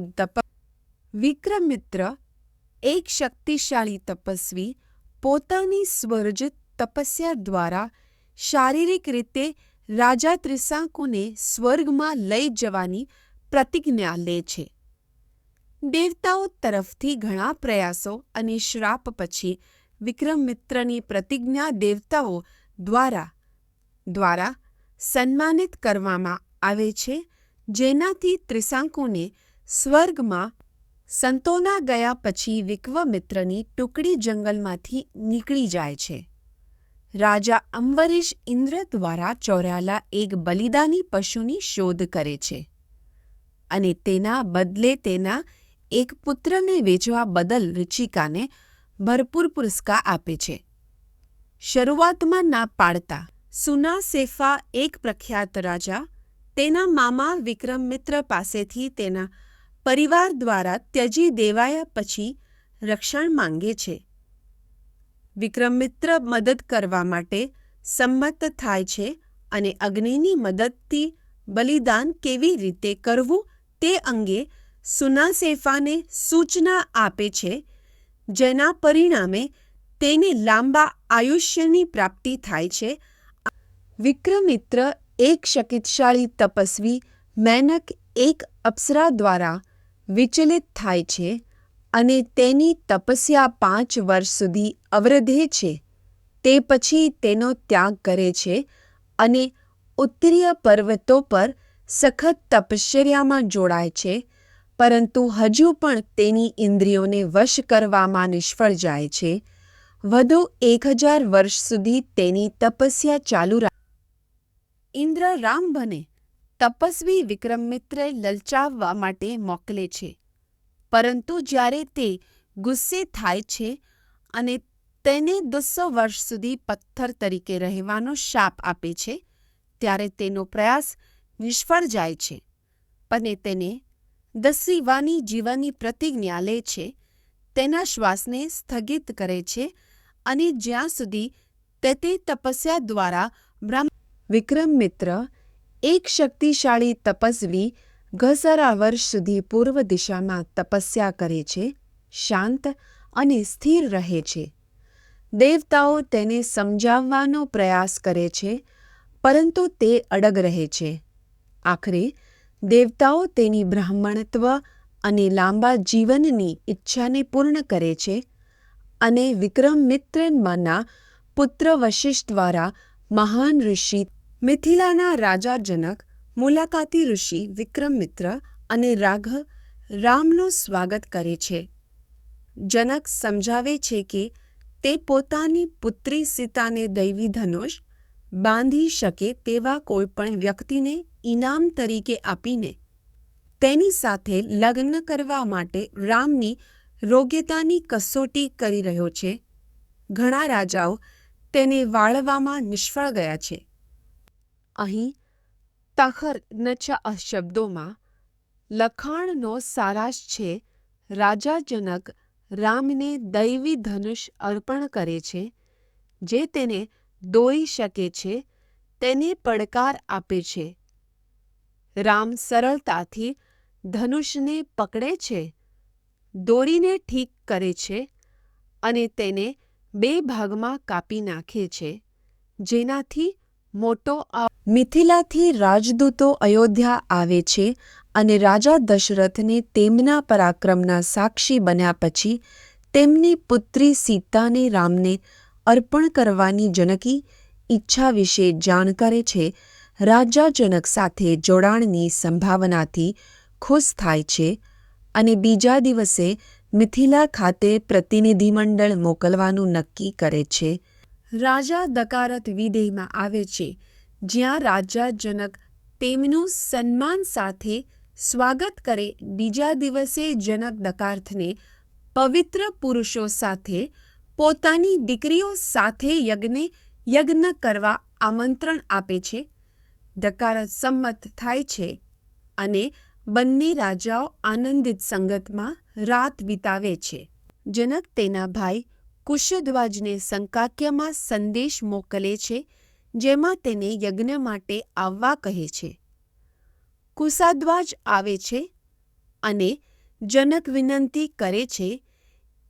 વિક્રમિત્ર એક શક્તિશાળી તપસ્વી પોતાની સ્વર્જિત તપસ્યા દ્વારા શારીરિક રીતે રાજા ત્રિશાંકુને સ્વર્ગમાં લઈ જવાની પ્રતિજ્ઞા લે છે. દેવતાઓ તરફથી ઘણા પ્રયાસો અને શ્રાપ પછી વિક્રમિત્રની પ્રતિજ્ઞા દેવતાઓ દ્વારા સન્માનિત કરવામાં આવે છે, જેનાથી ત્રિશાંકુને સ્વર્ગમાં સંતોના ગયા પછી વિક્રમિત્રની ટુકડી જંગલમાંથી નીકળી જાય છે. રાજા અંબરીશ ઇન્દ્ર દ્વારા ચોરાયેલા એક બલિદાની પશુની શોધ કરે છે અને તેના બદલે તેના એક પુત્રને વેચવા બદલ ઋચિકાને ભરપૂર પુરસ્કાર આપે છે. શરૂઆતમાં ના પાડતા સુનાસેફા એક પ્રખ્યાત રાજા તેના મામા વિક્રમિત્ર પાસેથી તેના પરિવાર દ્વારા ત્યજી દેવાયા પછી રક્ષણ માંગે છે. વિક્રમિત્ર મદદ કરવા માટે સંમત થાય છે અને અગ્નિની મદદથી બલિદાન કેવી રીતે કરવું તે અંગે સુનાસેફાને સૂચના આપે છે, જેના પરિણામે તેને લાંબા આયુષ્યની પ્રાપ્તિ થાય છે. વિક્રમિત્ર એક શક્તિશાળી તપસ્વી મૈનક એક અપ્સરા દ્વારા વિચલિત થાય છે અને તેની તપસ્યા 5 વર્ષ સુધી અવરોધે છે. તે પછી તેનો ત્યાગ કરે છે અને ઉત્તરીય પર્વતો પર સખત તપશ્ચર્યામાં જોડાય છે, પરંતુ હજુ પણ તેની ઇન્દ્રિયોને વશ કરવામાં નિષ્ફળ જાય છે. વધુ 1000 વર્ષ સુધી તેની તપસ્યા ચાલુ રાખે. ઇન્દ્ર રામભને તપસ્વી વિક્રમમિત્રને લલચાવવા માટે મોકલે છે, પરંતુ જ્યારે તે ગુસ્સે થાય છે અને તેને 200 વર્ષ સુધી પથ્થર તરીકે રહેવાનો શાપ આપે છે, ત્યારે તેનો પ્રયાસ નિષ્ફળ જાય છે અને તેને દસીવાની જીવનની પ્રતિજ્ઞા લે છે. તેના શ્વાસને સ્થગિત કરે છે અને જ્યાં સુધી તે તપસ્યા દ્વારા વિક્રમમિત્ર, એક શક્તિશાળી તપસ્વી, 1000 વર્ષ સુધી પૂર્વ દિશામાં તપસ્યા કરે છે, શાંત અને સ્થિર રહે છે. દેવતાઓ તેને સમજાવવાનો પ્રયાસ કરે છે, પરંતુ તે અડગ રહે છે. આખરે દેવતાઓ તેની બ્રાહ્મણત્વ અને લાંબા જીવનની ઈચ્છાને પૂર્ણ કરે છે અને વિક્રમમિત્રના પુત્ર વશિષ્ઠ દ્વારા મહાન ઋષિ મિથિલાના રાજા જનક, મુલાકાતી ઋષિ વિક્રમમિત્ર અને રામનું સ્વાગત કરે છે. જનક સમજાવે છે કે તે પોતાની પુત્રી સીતાને દૈવી ધનુષ બાંધી શકે તેવા કોઈપણ વ્યક્તિને ઇનામ તરીકે આપીને તેની સાથે લગ્ન કરવા માટે રામની યોગ્યતાની કસોટી કરી રહ્યો છે. ઘણા રાજાઓ તેને વાળવામાં નિષ્ફળ ગયા છે. અહીં તખરનચા શબ્દોમાં લખાણનો સારાંશ છે. રાજા જનક રામને દૈવી ધનુષ અર્પણ કરે છે, જે તેને દોરી શકે છે. તેને પડકાર આપે છે. રામ સરળતાથી ધનુષને પકડે છે, દોરીને ઠીક કરે છે અને તેને 2 ભાગમાં કાપી નાખે છે, જેનાથી મોટો મિથિલાથી રાજદૂતો અયોધ્યા આવે છે અને રાજા દશરથને તેમના પરાક્રમના સાક્ષી બન્યા પછી તેમની પુત્રી સીતાને રામને અર્પણ કરવાની જનકી ઈચ્છા વિશે જાણ કરે છે. રાજા જનક સાથે જોડાણની સંભાવનાથી ખુશ થાય છે અને બીજા દિવસે મિથિલા ખાતે પ્રતિનિધિમંડળ મોકલવાનું નક્કી કરે છે. રાજા દકારથ વિદેહમાં આવે છે, જ્યાં રાજા જનક તેમનું સન્માન સાથે સ્વાગત કરે. બીજા દિવસે જનક દકાર્થને પવિત્ર પુરુષો સાથે પોતાની દીકરીઓ સાથે યજ્ઞ કરવા આમંત્રણ આપે છે. દકારથ સંમત થાય છે અને બંને રાજાઓ આનંદિત સંગતમાં રાત વિતાવે છે. જનક તેના ભાઈ કુશધ્વજને શંકાક્યમાં સંદેશ મોકલે છે, જેમાં તેને યજ્ઞ માટે આવવા કહે છે. કુશાધ્વજ આવે છે અને જનક વિનંતી કરે છે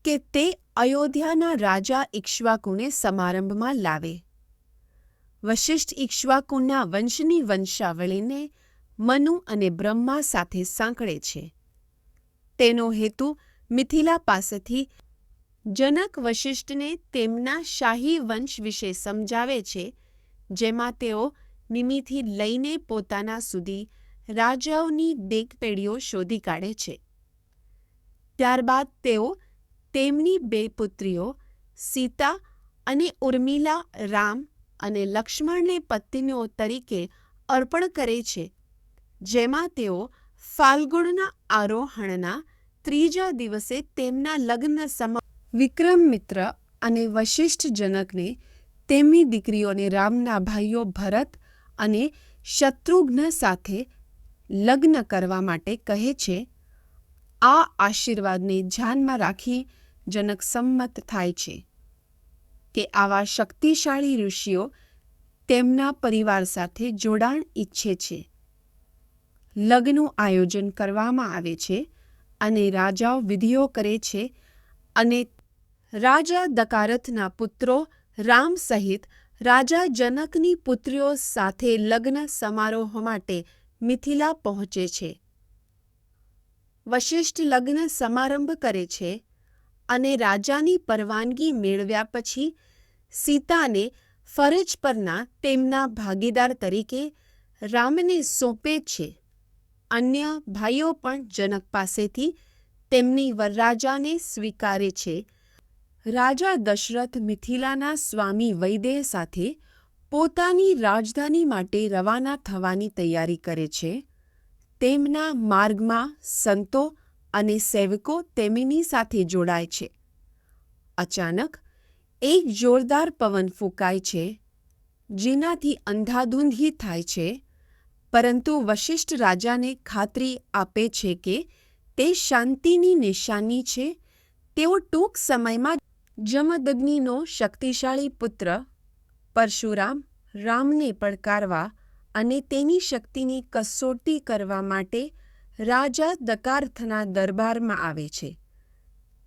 કે તે અયોધ્યાના રાજા ઇક્ષ્વાકુને સમારંભમાં લાવે. વશિષ્ઠ ઇક્ષ્વાકુના વંશની વંશાવળીને મનુ અને બ્રહ્મા સાથે સાંકળે છે. તેનો હેતુ મિથિલા પાસેથી જનક વશિષ્ઠને તેમના શાહી વંશ વિશે સમજાવે છે, જેમાં તેઓ નિમિથી લઈને પોતાના સુધી રાજાઓની 2 પેઢીઓ શોધી કાઢે છે. ત્યારબાદ તેઓ તેમની 2 પુત્રીઓ સીતા અને ઉર્મિલા રામ અને લક્ષ્મણને પત્નીઓ તરીકે અર્પણ કરે છે, જેમાં તેઓ ફાલ્ગુનના આરોહણના 3જા દિવસે તેમના લગ્ન વિક્રમમિત્ર અને વશિષ્ઠ જનકને તેમની દીકરીઓને રામના ભાઈઓ ભરત અને શત્રુઘ્ન સાથે લગ્ન કરવા માટે કહે છે. આ આશીર્વાદને ધ્યાનમાં રાખી જનક સંમત થાય છે કે આવા શક્તિશાળી ઋષિઓ તેમના પરિવાર સાથે જોડાણ ઈચ્છે છે. લગ્નનું આયોજન કરવામાં આવે છે અને રાજાઓ વિધિઓ કરે છે અને રાજા દકારથના પુત્રો રામ સહિત રાજા જનકની પુત્રીઓ સાથે લગ્ન સમારોહ માટે મિથિલા પહોંચે છે. વશિષ્ઠ લગ્ન સમારંભ કરે છે અને રાજાની પરવાનગી મેળવ્યા પછી સીતાને ફરજ પરના તેમના ભાગીદાર તરીકે રામને સોંપે છે. અન્ય ભાઈઓ પણ જનક પાસેથી તેમની વરરાજાને સ્વીકારે છે. રાજા દશરથ મિથિલાના સ્વામી વૈદેહ સાથે પોતાની રાજધાની માટે રવાના થવાની તૈયારી કરે છે. તેમના માર્ગમાં સંતો અને સેવકો તેમની સાથે જોડાય છે. અચાનક એક જોરદાર પવન ફૂંકાય છે, જેનાથી અંધાધૂંધી થાય છે, પરંતુ વશિષ્ઠ રાજાને ખાતરી આપે છે કે તે શાંતિની નિશાની છે. તેઓ ટૂંક સમયમાં જમદગ્નિનો શક્તિશાળી પુત્ર પરશુરામ રામને પડકારવા અને તેની શક્તિની કસોટી કરવા માટે રાજા દકાર્થના દરબારમાં આવે છે.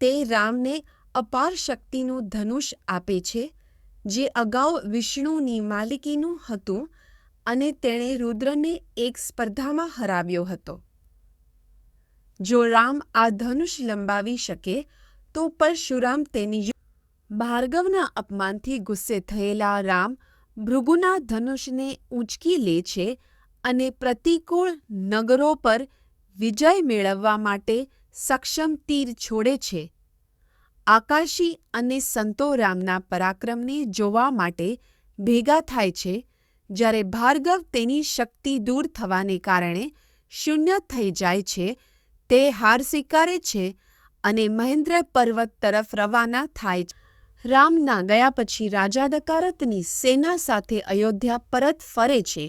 તે રામને અપાર શક્તિનું ધનુષ આપે છે, જે અગાઉ વિષ્ણુની માલિકીનું હતું અને તેણે રુદ્રને એક સ્પર્ધામાં હરાવ્યો હતો. જો રામ આ ધનુષ લંબાવી શકે તો પરશુરામ તેની ભાર્ગવના અપમાનથી ગુસ્સે થયેલા રામ ભૃગુના ધનુષને ઊંચકી લે છે અને પ્રતિકૂળ નગરો પર વિજય મેળવવા માટે સક્ષમ તીર છોડે છે. આકાશી અને સંતો રામના પરાક્રમને જોવા માટે ભેગા થાય છે. જ્યારે ભાર્ગવ તેની શક્તિ દૂર થવાને કારણે શૂન્ય થઈ જાય છે, તે હાર સ્વીકારે છે અને મહેન્દ્ર પર્વત તરફ રવાના થાય છે. રામના ગયા પછી રાજા દકારથની સેના સાથે અયોધ્યા પરત ફરે છે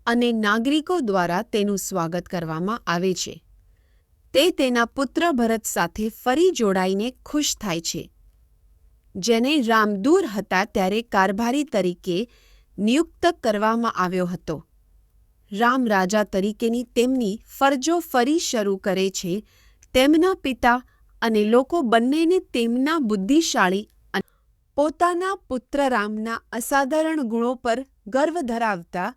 અને નાગરિકો દ્વારા તેનું સ્વાગત કરવામાં આવે છે. તે તેના પુત્ર ભરત સાથે ફરી જોડાઈને ખુશ થાય છે, જેને રામ દૂર હતા ત્યારે કારભારી તરીકે નિયુક્ત કરવામાં આવ્યો હતો. રામ રાજા તરીકેની તેમની ફરજો ફરી શરૂ કરે છે. તેમના પિતા અને લોકો બંનેને તેમના બુદ્ધિશાળી અને પોતાના પુત્ર રામના અસાધારણ ગુણો પર ગર્વ ધરાવતા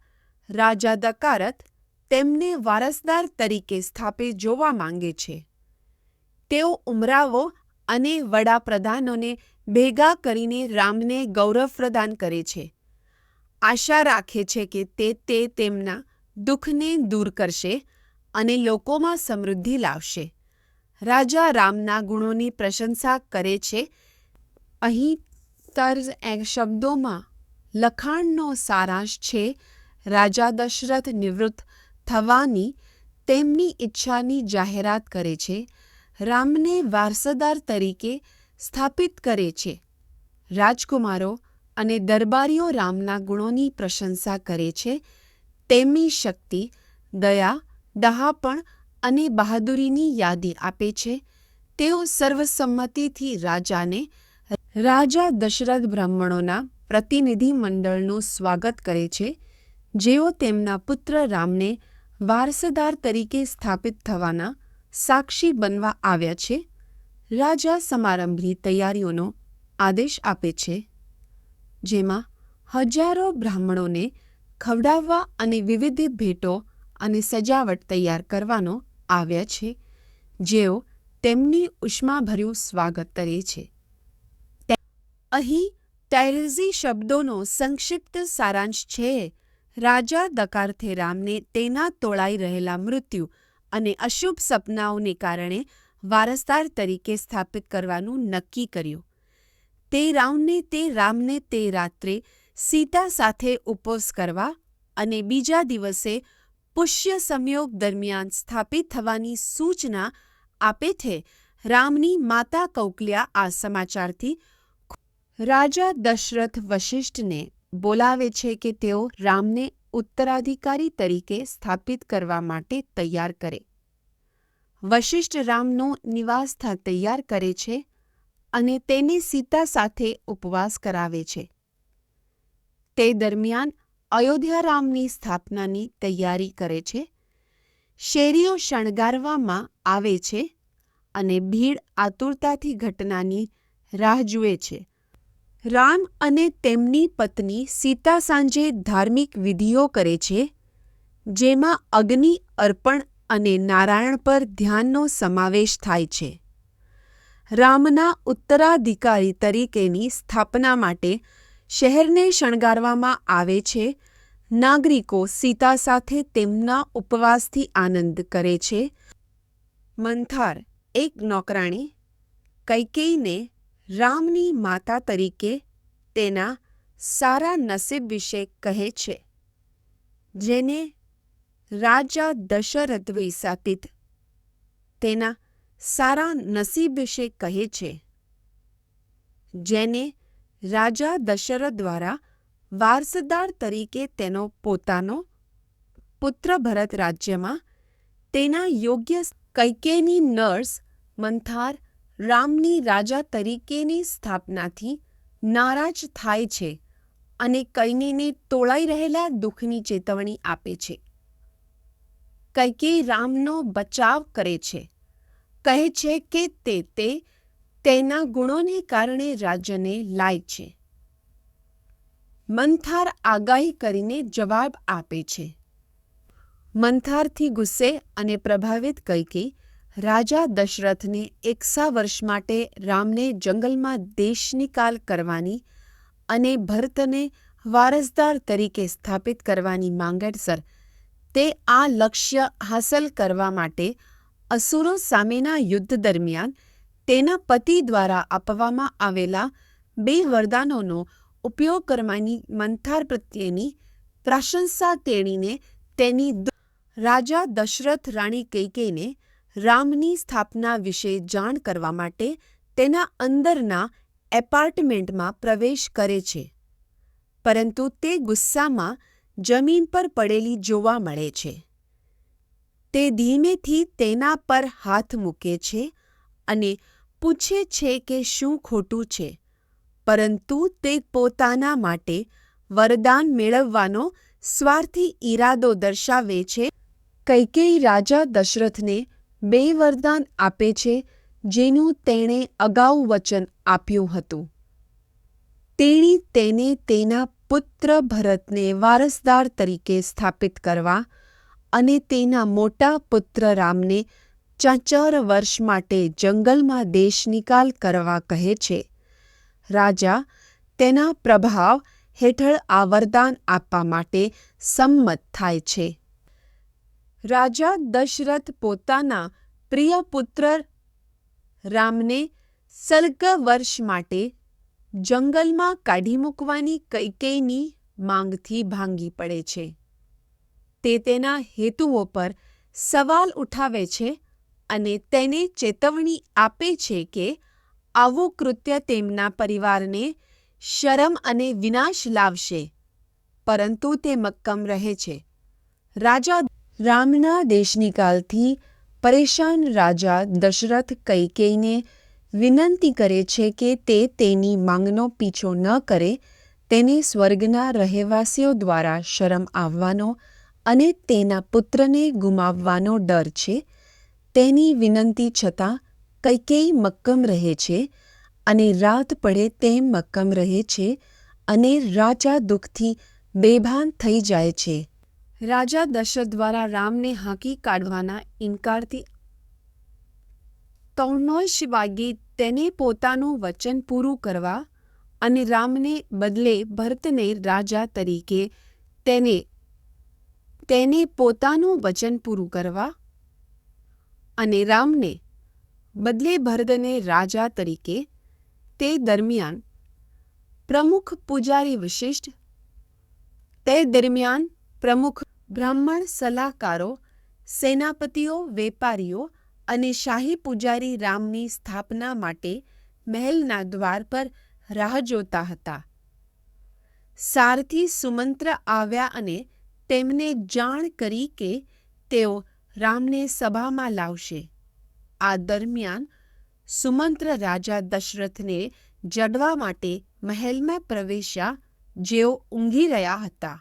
રાજા દકારથ તેમને વારસદાર તરીકે સ્થાપે જોવા માંગે છે. તેઓ ઉમરાવો અને વડાપ્રધાનોને ભેગા કરીને રામને ગૌરવ પ્રદાન કરે છે. આશા રાખે છે કે તે તેમના દુઃખને દૂર કરશે અને લોકોમાં સમૃદ્ધિ લાવશે. રાજા રામના ગુણોની પ્રશંસા કરે છે. અહીં તર્જ શબ્દોમાં લખાણનો સારાંશ છે. રાજા દશરથ નિવૃત્ત થવાની તેમની ઈચ્છાની જાહેરાત કરે છે. રામને વારસદાર તરીકે સ્થાપિત કરે છે. રાજકુમારો અને દરબારીઓ રામના ગુણોની પ્રશંસા કરે છે. તેમની શક્તિ, દયા, ડહાપણ અને બહાદુરીની યાદી આપે છે. તેઓ સર્વસંમતિથી રાજા દશરથ બ્રાહ્મણોના પ્રતિનિધિ મંડળનું સ્વાગત કરે છે, જેઓ તેમના પુત્ર રામને વારસદાર તરીકે સ્થાપિત થવાના સાક્ષી બનવા આવ્યા છે. રાજા સમારંભની તૈયારીઓનો આદેશ આપે છે, જેમાં હજારો બ્રાહ્મણોને ખવડાવવા અને વિવિધ ભેટો અને સજાવટ તૈયાર કરવાનો આવ્યા છે, જેઓ તેમની ઉષ્માભર્યું સ્વાગત કરે છે. અહીં ટાયર્ઝી શબ્દોનો સંક્ષિપ્ત સારાંશ છે. રાજા દકાર્થે રામને તેના તોળાઈ રહેલા મૃત્યુ અને અશુભ સપનાઓને કારણે વારસદાર તરીકે સ્થાપિત કરવાનું નક્કી કર્યું. તે રામને તે રાત્રે સીતા સાથે ઉપવાસ કરવા અને બીજા દિવસે પુષ્ય સંયોગ દરમિયાન સ્થાપિત થવાની સૂચના આપે છે. રામની માતા કૌકલ્યા આ સમાચારથી રાજા દશરથ વશિષ્ઠને બોલાવે છે કે તેઓ રામને ઉત્તરાધિકારી તરીકે સ્થાપિત કરવા માટે તૈયાર કરે. વશિષ્ઠ રામનો નિવાસસ્થાન તૈયાર કરે છે અને તેને સીતા સાથે ઉપવાસ કરાવે છે. તે દરમિયાન અયોધ્યા રામની સ્થાપનાની તૈયારી કરે છે. શેરીઓ શણગારવામાં આવે છે અને ભીડ આતુરતાથી ઘટનાની રાહ જુએ છે. રામ અને તેમની પત્ની સીતા સાંજે ધાર્મિક વિધિઓ કરે છે, જેમાં અગ્નિ અર્પણ અને નારાયણ પર ધ્યાનનો સમાવેશ થાય છે. રામના ઉત્તરાધિકારી તરીકેની સ્થાપના માટે શહેરને શણગારવામાં આવે છે. નાગરિકો સીતા સાથે તેમના ઉપવાસથી આનંદ કરે છે. મંથાર એક નોકરાણી કૈકેયીને રામની માતા તરીકે તેના સારા નસીબ વિશે કહે છે, જેને રાજા દશરથ વિસાતિત તેના સારા નસીબ વિશે કહે છે, જેને રાજા દશરથ દ્વારા વારસદાર તરીકે તેનો પોતાનો પુત્ર ભરત રાજ્યમાં તેના યોગ્ય. કૈકેયીની નર્સ મંથાર રામની રાજા તરીકેની સ્થાપનાથી નારાજ થાય છે અને કૈકેયીને તોળાઈ રહેલા દુઃખની ચેતવણી આપે છે. કૈકેયી રામનો બચાવ કરે છે, કહે છે કે તે તેના ગુણોને કારણે રાજ્યને લાયક છે. મંથાર આગાહી કરીને જવાબ આપે છે. મંથારથી ગુસ્સે અને પ્રભાવિત કૈકેયી રાજા દશરથને 100 વર્ષ માટે રામને જંગલમાં દેશનિકાલ કરવાની અને ભરતને વારસદાર તરીકે સ્થાપિત કરવાની માંગણસર તે આ લક્ષ્ય હાંસલ કરવા માટે અસુરો સામેના યુદ્ધ દરમિયાન તેના પતિ દ્વારા આપવામાં આવેલા 2 વરદાનોનો ઉપયોગ કરવાની મંથાર પ્રત્યેની પ્રશંસા તેણીને તેની રાજા દશરથ રાણી કૈકેયીને રામની સ્થાપના વિશે જાણ કરવા માટે તેના અંદરના એપાર્ટમેન્ટમાં પ્રવેશ કરે છે, પરંતુ તે ગુસ્સામાં જમીન પર પડેલી જોવા મળે છે. તે ધીમેથી તેના પર હાથ મૂકે છે અને પૂછે છે કે શું ખોટું છે, પરંતુ તે પોતાના માટે વરદાન મેળવવાનો સ્વાર્થી ઈરાદો દર્શાવે છે. કૈકેયી રાજા દશરથને 2 વરદાન આપે છે જેનું તેણે અગાઉ વચન આપ્યું હતું. તેણી તેને તેના પુત્ર ભરતને વારસદાર તરીકે સ્થાપિત કરવા અને તેના મોટા પુત્ર રામને 4 વર્ષ માટે જંગલમાં દેશનિકાલ કરવા કહે છે. રાજા તેના પ્રભાવ હેઠળ આ વરદાન આપવા માટે સંમત થાય છે. રાજા દશરથ પોતાના પ્રિય પુત્ર રામને 14 વર્ષ માટે જંગલમાં કાઢી મૂકવાની કૈકેયીની માંગથી ભાંગી પડે છે. તે તેના હેતુઓ પર સવાલ ઉઠાવે છે અને તેને ચેતવણી આપે છે કે આવું કૃત્ય તેમના પરિવારને શરમ અને વિનાશ લાવશે, પરંતુ તે મક્કમ રહે છે. રાજા રામના દેશનિકાલથી પરેશાન રાજા દશરથ કૈકેયીને વિનંતી કરે છે કે તે તેની માંગનો પીછો ન કરે. તેને સ્વર્ગના રહેવાસીઓ દ્વારા શરમ આવવાનો અને તેના પુત્રને ગુમાવવાનો ડર છે. તેની વિનંતી છતાં કૈકેયી મક્કમ રહે છે અને રાત પડે તેમ મક્કમ રહે છે અને રાજા દુઃખથી બેભાન થઈ જાય છે. રાજા દશરથ દ્વારા રામને હાંકી કાઢવાના ઇનકારથી તૌણોશ વાગે તેને પોતાનું વચન પૂરું કરવા અને રામને બદલે ભરતને રાજા તરીકે તેને પોતાનું વચન પૂરું કરવા અને રામને બદલે ભરતને રાજા તરીકે તે દરમિયાન પ્રમુખ પૂજારી વશિષ્ઠ, તે દરમિયાન પ્રમુખ બ્રાહ્મણ સલાહકારો, સેનાપતિઓ, વેપારીઓ અને શાહી પૂજારી રામની સ્થાપના માટે મહેલના દ્વાર પર રાહ જોતા હતા. સારથી સુમંત્ર આવ્યા અને તેમને જાણ કરી કે તેઓ રામને સભામાં લાવશે. આ દરમિયાન સુમંત્ર રાજા દશરથને જડવા માટે મહેલમાં પ્રવેશ્યા, જેઓ ઊંઘી રહ્યા હતા.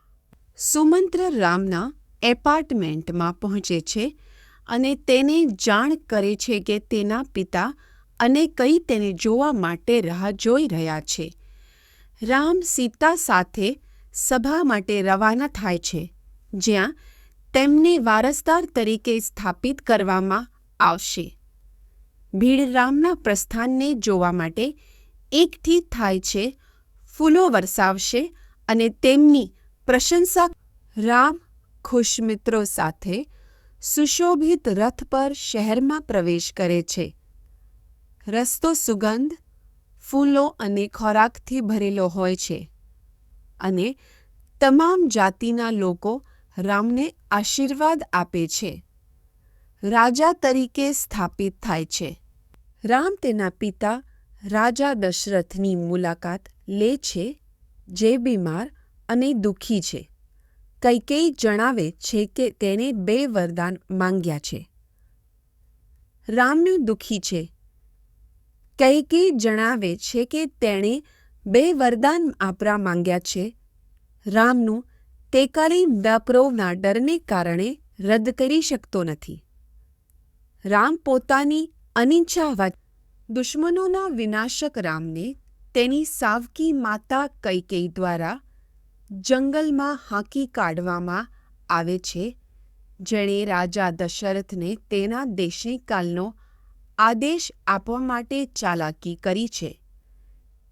સુમંત્ર રામના એપાર્ટમેન્ટમાં પહોંચે છે અને તેને જાણ કરે છે કે તેના પિતા અને કઈ તેને જોવા માટે રાહ જોઈ રહ્યા છે. રામ સીતા સાથે સભા માટે રવાના થાય છે, જ્યાં તેમને વારસદાર તરીકે સ્થાપિત કરવામાં આવશે. ભીડ રામના પ્રસ્થાનને જોવા માટે એકઠી થાય છે, ફૂલો વરસાવશે અને તેમની પ્રશંસા રામ ખુશ મિત્રો સાથે સુશોભિત રથ પર શહેરમાં પ્રવેશ કરે છે. રસ્તો સુગંધ, ફૂલો અને ખોરાકથી ભરેલો હોય છે અને તમામ જાતિના લોકો રામને આશીર્વાદ આપે છે. રાજા તરીકે સ્થાપિત થાય છે. રામ તેના પિતા રાજા દશરથની મુલાકાત લે છે, જે બીમાર અને દુઃખી છે. કૈકેયી જણાવે છે કે તેણે 2 વરદાન માંગ્યા છે. રામનું દુઃખી છે. કૈકેયી જણાવે છે કે તેણે 2 વરદાન આપવા માંગ્યા છે. રામનું તેકાલી ડાકરોના ડરને કારણે રદ કરી શકતો નથી. રામ પોતાની અનિચ્છા દુશ્મનોના વિનાશક રામને તેની સાવકી માતા કૈકેયી દ્વારા જંગલમાં હાંકી કાઢવામાં આવે છે, જેણે રાજા દશરથને તેના દેશનિકાલનો આદેશ આપવા માટે ચાલાકી કરી છે.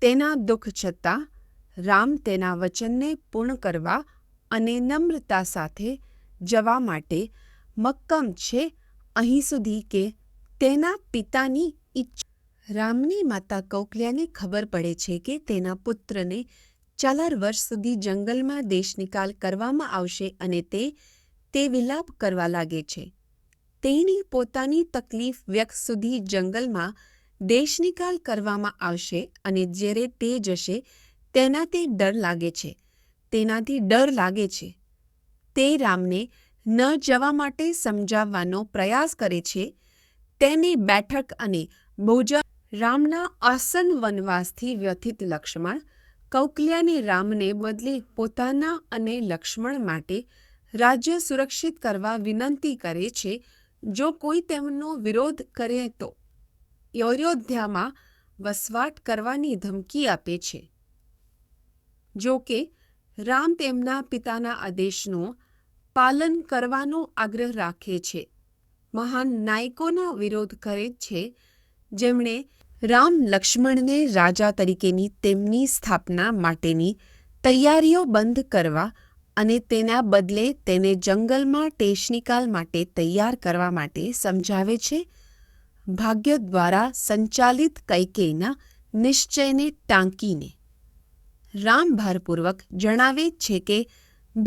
તેના દુઃખ છતાં રામ તેના વચનને પૂર્ણ કરવા અને નમ્રતા સાથે જવા માટે મક્કમ છે, અહીં સુધી કે તેના પિતાની ઈચ્છા. રામની માતા કૌશલ્યાને ખબર પડે છે કે તેના પુત્રને 4 વર્ષ સુધી જંગલમાં દેશનિકાલ કરવામાં આવશે અને તે વિલાપ કરવા લાગે છે. તેની પોતાની તકલીફ વ્યક્ત સુધી જંગલમાં દેશનિકાલ કરવામાં આવશે અને જ્યારે તે જશે તેનાથી ડર લાગે છે. તે રામને ન જવા માટે સમજાવવાનો પ્રયાસ કરે છે. તેની બેઠક અને ભોજન. રામના આસન વનવાસથી વ્યથિત લક્ષ્મણ કૌશલ્યાને રામને બદલે પોતાના અને લક્ષ્મણ માટે રાજ્ય સુરક્ષિત કરવા વિનંતી કરે છે. જો કોઈ તેમનો વિરોધ કરે તો અયોધ્યામાં વસવાટ કરવાની ધમકી આપે છે. જો કે રામ તેમના પિતાના આદેશનું પાલન કરવાનો આગ્રહ રાખે છે. મહાન નાયકોનો વિરોધ કરે છે, જેમણે રામ લક્ષ્મણને રાજા તરીકેની તેમની સ્થાપના માટેની તૈયારીઓ બંધ કરવા અને તેના બદલે તેને જંગલમાં દેશનિકાલ માટે તૈયાર કરવા માટે સમજાવે છે. ભાગ્ય દ્વારા સંચાલિત કૈકેયીના નિશ્ચયને ટાંકીને રામ ભારપૂર્વક જણાવે છે કે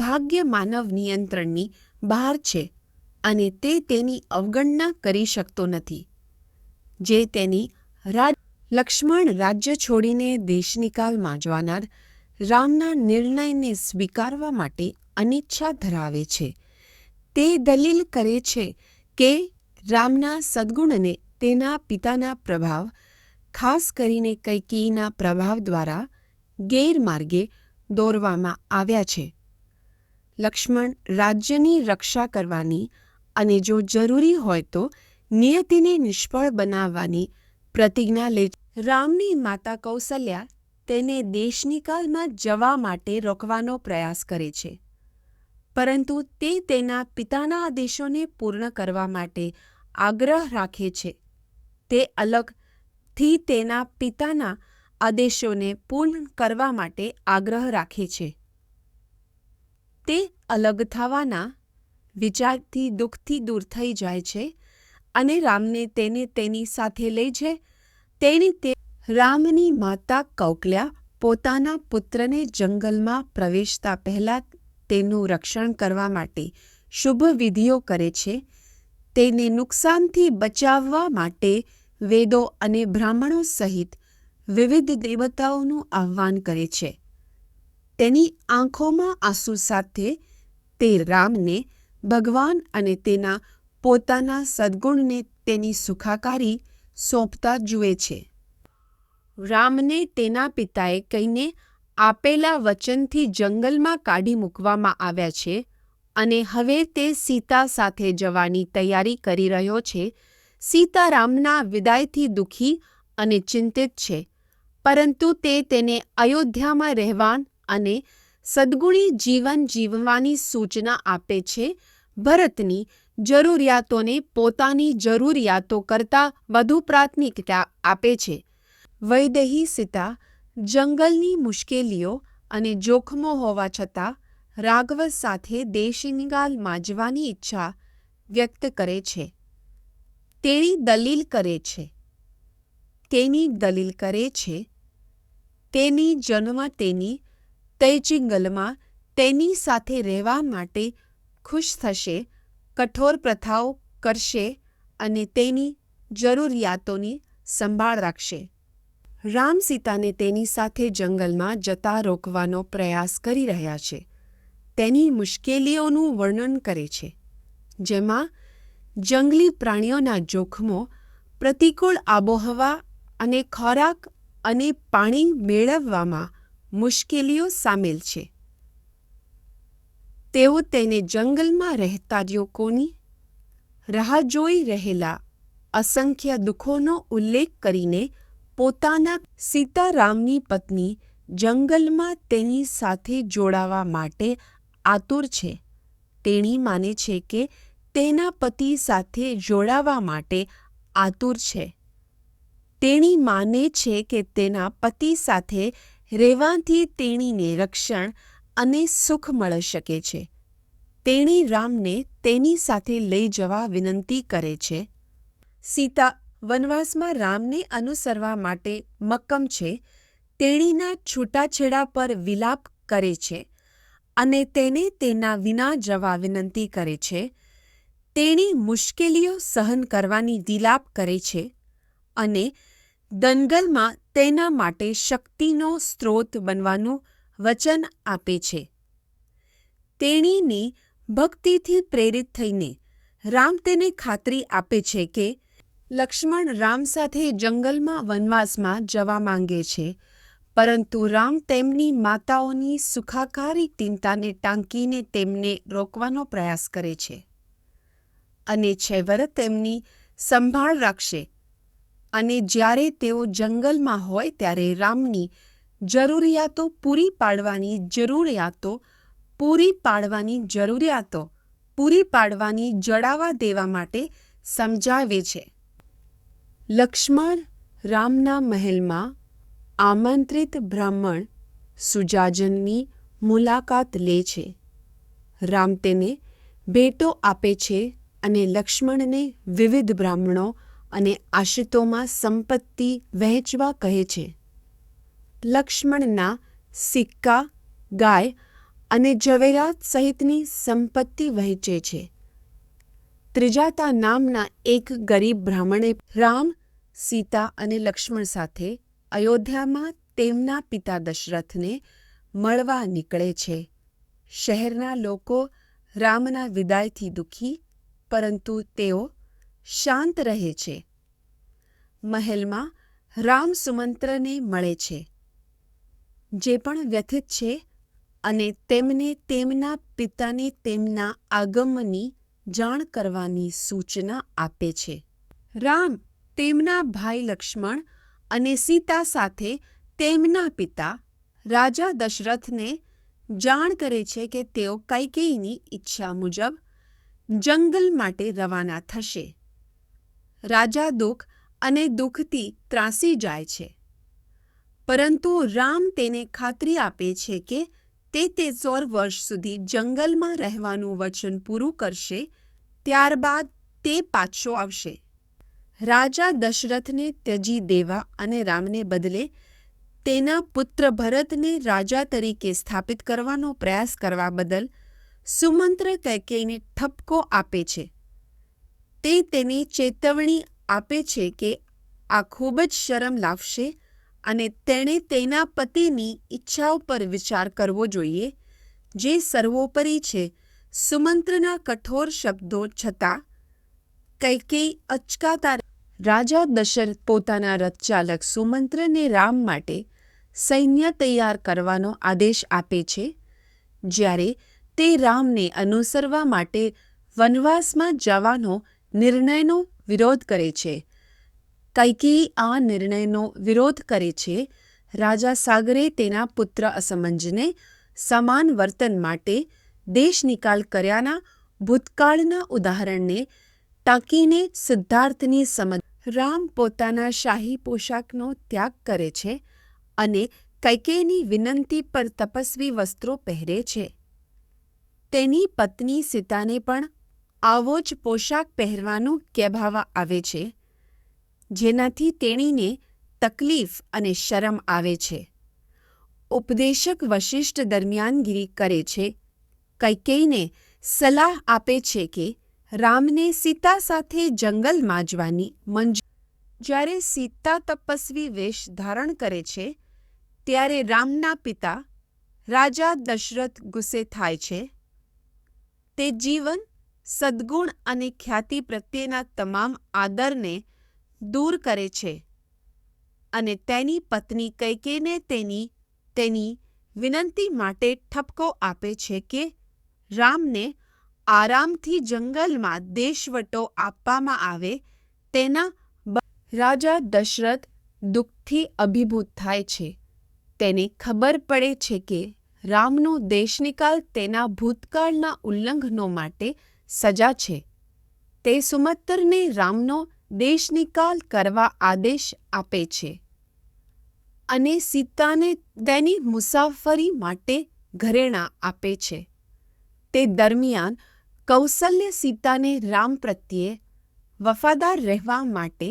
ભાગ્ય માનવ નિયંત્રણની બહાર છે અને તે તેની અવગણના કરી શકતો નથી. જે તેની લક્ષ્મણ રાજ્ય છોડીને દેશનિકાલમાં જવાનાર રામના નિર્ણયને સ્વીકારવા માટે અનિચ્છા ધરાવે છે. તે દલીલ કરે છે કે રામના સદ્ગુણને તેના પિતાના પ્રભાવ, ખાસ કરીને કૈકેયીના પ્રભાવ દ્વારા ગેરમાર્ગે દોરવામાં આવ્યા છે. લક્ષ્મણ રાજ્યની રક્ષા કરવાની અને જો જરૂરી હોય તો નિયતિને નિષ્ફળ બનાવવાની પ્રતિજ્ઞા લે છે. રામની માતા કૌશલ્યા તેને દેશનિકાલમાં જવા માટે રોકવાનો પ્રયાસ કરે છે, પરંતુ તે તેના પિતાના આદેશોને પૂર્ણ કરવા માટે આગ્રહ રાખે છે. તે અલગથી તેના પિતાના આદેશોને પૂર્ણ કરવા માટે આગ્રહ રાખે છે. તે અલગ થવાના વિચારથી દુઃખથી દૂર થઈ જાય છે અને રામને તેની સાથે લે છે. રામની માતા કૌશલ્યા પોતાના પુત્રને જંગલમાં પ્રવેશતા પહેલા તેનું રક્ષણ કરવા માટે શુભ વિધિઓ કરે છે. તેને નુકસાનથી બચાવવા માટે વેદો અને બ્રાહ્મણો સહિત વિવિધ દેવતાઓનું આહ્વાન કરે છે. તેની આંખોમાં આંસુ સાથે તે રામને ભગવાન અને તેના પોતાના સદ્ગુણને તેની સુખાકારી સોંપતા જુએ છે. રામને તેના પિતાએ કહીને આપેલા વચનથી જંગલમાં કાઢી મૂકવામાં આવ્યા છે અને હવે તે સીતા સાથે જવાની તૈયારી કરી રહ્યો છે. સીતા રામના વિદાયથી દુઃખી અને ચિંતિત છે, પરંતુ તેને અયોધ્યામાં રહેવા અને સદ્ગુણી જીવન જીવવાની સૂચના આપે છે. ભરતની જરૂરિયાતોને પોતાની જરૂરિયાતો કરતાં વધુ પ્રાથમિકતા આપે છે. વૈદેહી સીતા જંગલની મુશ્કેલીઓ અને જોખમો હોવા છતાં રાઘવ સાથે દેશનિકાલમાં જવાની ઈચ્છા વ્યક્ત કરે છે. તેની દલીલ કરે છે. તેની જન્મ તેની તૈચિંગલમાં તેની સાથે રહેવા માટે ખુશ થશે, કઠોર પ્રથાઓ કરશે અને તેની જરૂરિયાતોની સંભાળ રાખશે. રામ સીતાને તેની સાથે જંગલમાં જતા રોકવાનો પ્રયાસ કરી રહ્યા છે. તેની મુશ્કેલીઓનું વર્ણન કરે છે, જેમાં જંગલી પ્રાણીઓના જોખમો, પ્રતિકૂળ આબોહવા અને ખોરાક અને પાણી મેળવવામાં મુશ્કેલીઓ સામેલ છે. તેઓ તેને જંગલમાં રહેતા લોકોની રાહ જોઈ રહેલા અસંખ્ય દુઃખોનો ઉલ્લેખ કરીને પોતાના સીતારામની પત્ની જંગલમાં તેની સાથે જોડાવા માટે આતુર છે. તેણી માને છે કે તેના પતિ સાથે જોડાવા માટે આતુર છે. તેણી માને છે કે તેના પતિ સાથે રહેવાથી તેણીને રક્ષણ અને સુખ મળી શકે છે. તેણી રામને તેની સાથે લઈ જવા વિનંતી કરે છે. સીતા વનવાસમાં રામને અનુસરવા માટે મક્કમ છે. તેણીના છૂટાછેડા પર વિલાપ કરે છે અને તેને તેના વિના જવા વિનંતી કરે છે. તેણી મુશ્કેલીઓ સહન કરવાની વિલાપ કરે છે અને દંગલમાં તેના માટે શક્તિનો સ્ત્રોત બનવાનું વચન આપે છે. તેણીની ભક્તિથી પ્રેરિત થઈને રામ તેને ખાતરી આપે છે કે લક્ષ્મણ રામ સાથે જંગલમાં વનવાસમાં જવા માંગે છે, પરંતુ રામ તેમની માતાઓની સુખાકારી ચિંતાને ટાંકીને તેમને રોકવાનો પ્રયાસ કરે છે અને છેવટે તેમની સંભાળ રાખશે. અને જ્યારે તેઓ જંગલમાં હોય ત્યારે રામની જરૂરિયાતો પૂરી પાડવાની જડાવા દેવા માટે સમજાવે છે. લક્ષ્મણ રામના મહેલમાં આમંત્રિત બ્રાહ્મણ સુજાજનની મુલાકાત લે છે. રામ તેને ભેટો આપે છે અને લક્ષ્મણને વિવિધ બ્રાહ્મણો અને આશ્રિતોમાં સંપત્તિ વહેંચવા કહે છે. લક્ષ્મણના સિક્કા, ગાય અને ઝવેરાત સહિતની સંપત્તિ વહેંચે છે. ત્રિજાતા નામના એક ગરીબ બ્રાહ્મણે રામ, સીતા અને લક્ષ્મણ સાથે અયોધ્યામાં તેમના પિતા દશરથને મળવા નીકળે છે. શહેરના લોકો રામના વિદાયથી દુઃખી, પરંતુ તેઓ શાંત રહે છે. મહેલમાં રામ સુમંત્રને મળે છે, જે પણ વ્યથિત છે, અને તેમને તેમના પિતાને તેમના આગમનની જાણ કરવાની સૂચના આપે છે. રામ તેમના ભાઈ લક્ષ્મણ અને સીતા સાથે તેમના પિતા રાજા દશરથને જાણ કરે છે કે તેઓ કૈકેયીની ઈચ્છા મુજબ જંગલ માટે રવાના થશે. રાજા દુઃખથી ત્રાસી જાય છે, પરંતુ રામ તેને ખાતરી આપે છે કે તે 13 વર્ષ સુધી જંગલમાં રહેવાનું વચન પૂરું કરશે, ત્યારબાદ તે પાછો આવશે. રાજા દશરથને ત્યજી દેવા અને રામને બદલે તેના પુત્ર ભરતને રાજા તરીકે સ્થાપિત કરવાનો પ્રયાસ કરવા બદલ સુમંત્ર કૈકેયીને ઠપકો આપે છે. તે તેને ચેતવણી આપે છે કે આ ખૂબ જ શરમ લાવશે અને તેણે તેના પતિની ઈચ્છાઓ પર વિચાર કરવો જોઈએ, જે સર્વોપરી છે. સુમંત્રના કઠોર શબ્દો છતાં કૈકેયી અચકાતા રાજા દશરથ પોતાના રથચાલક સુમંત્રને રામ માટે સૈન્ય તૈયાર કરવાનો આદેશ આપે છે. જ્યારે તે રામને અનુસરવા માટે વનવાસમાં જવાનો નિર્ણયનો વિરોધ કરે છે. કૈકેયી આ નિર્ણયનો વિરોધ કરે છે. રાજા સાગરે તેના પુત્ર અસમંજને સમાન વર્તન માટે દેશનિકાલ કર્યાના ભૂતકાળના ઉદાહરણને ટાંકીને સિદ્ધાર્થની સમજ રામ પોતાના શાહી પોશાકનો ત્યાગ કરે છે અને કૈકેયીની વિનંતી પર તપસ્વી વસ્ત્રો પહેરે છે. તેની પત્ની સીતાને પણ આવો જ પોશાક પહેરવાનું કહેવામાં આવે છે, જેનાથી તેણીને તકલીફ અને શરમ આવે છે. ઉપદેશક વશિષ્ઠ દરમિયાનગીરી કરે છે. કૈકેયીને સલાહ આપે છે કે રામને સીતા સાથે જંગલમાં જવાની મંજૂરી. જ્યારે સીતા તપસ્વી વેશ ધારણ કરે છે ત્યારે રામના પિતા રાજા દશરથ ગુસ્સે થાય છે. તે જીવન, સદ્ગુણ અને ખ્યાતિ પ્રત્યેના તમામ આદરને દૂર કરે છે અને તેની પત્ની કૈકેયીને તેની વિનંતી માટે ઠપકો આપે છે કે રામને આરામથી જંગલમાં દેશવટો આપવામાં આવે. રાજા દશરથ દુઃખથી અભિભૂત થાય છે. તેને ખબર પડે છે કે રામનો દેશનિકાલ તેના ભૂતકાળના ઉલ્લંઘનો માટે સજા છે. તે સુમંત્રને રામનો દેશનિકાલ કરવા આદેશ આપે છે અને સીતાને તેની મુસાફરી માટે ઘરેણાં આપે છે. તે દરમિયાન કૌશલ્ય સીતાને રામ પ્રત્યે વફાદાર રહેવા માટે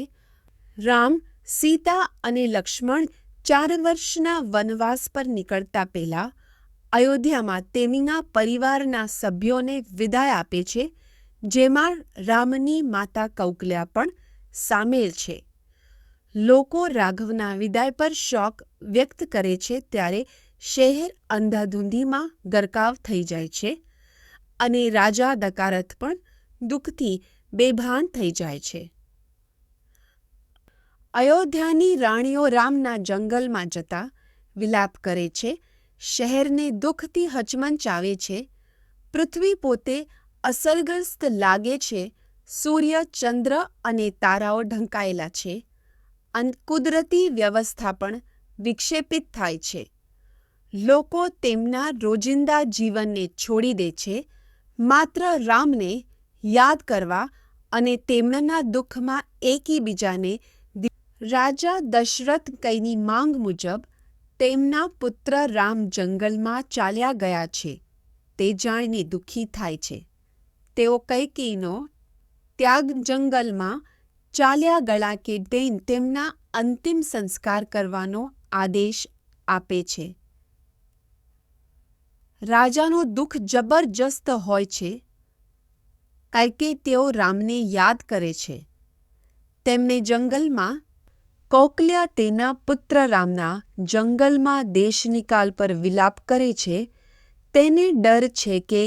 રામ, સીતા અને લક્ષ્મણ 4 વર્ષના વનવાસ પર નીકળતા પહેલા અયોધ્યામાં તેમના પરિવારના સભ્યોને વિદાય આપે છે, જેમાં રામની માતા કૌકલ્યા પણ સામેલ છે. લોકો રાઘવના વિદાય પર શોક વ્યક્ત કરે છે ત્યારે શહેર અંધાધૂંધીમાં ગરકાવ થઈ જાય છે અને રાજા દકારથ પણ દુઃખથી બેભાન થઈ જાય છે. અયોધ્યાની રાણીઓ રામના જંગલમાં જતા વિલાપ કરે છે. શહેરને દુઃખથી હચમચાવે છે. પૃથ્વી પોતે અસરગ્રસ્ત લાગે છે. સૂર્ય, ચંદ્ર અને તારાઓ ઢંકાયેલા છે. કુદરતી વ્યવસ્થા પણ વિક્ષેપિત થાય છે. લોકો તેમના રોજિંદા જીવનને છોડી દે છે માત્ર રામને યાદ કરવા અને તેમના દુઃખમાં એકબીજાને. રાજા દશરથ કૈની માંગ મુજબ તેમના પુત્ર રામ જંગલમાં ચાલ્યા ગયા છે તે જાણીને દુઃખી થાય છે. તેઓ કૈકેયીનો ત્યાગ જંગલમાં ચાલ્યા ગયા કે તેમના અંતિમ સંસ્કાર કરવાનો આદેશ આપે છે. રાજાનું દુઃખ જબરજસ્ત હોય છે કારણ કે તેઓ રામને યાદ કરે છે. તેમને જંગલમાં કૌકલ્યા તેના પુત્ર રામના જંગલમાં દેશનિકાલ પર વિલાપ કરે છે. તેને ડર છે કે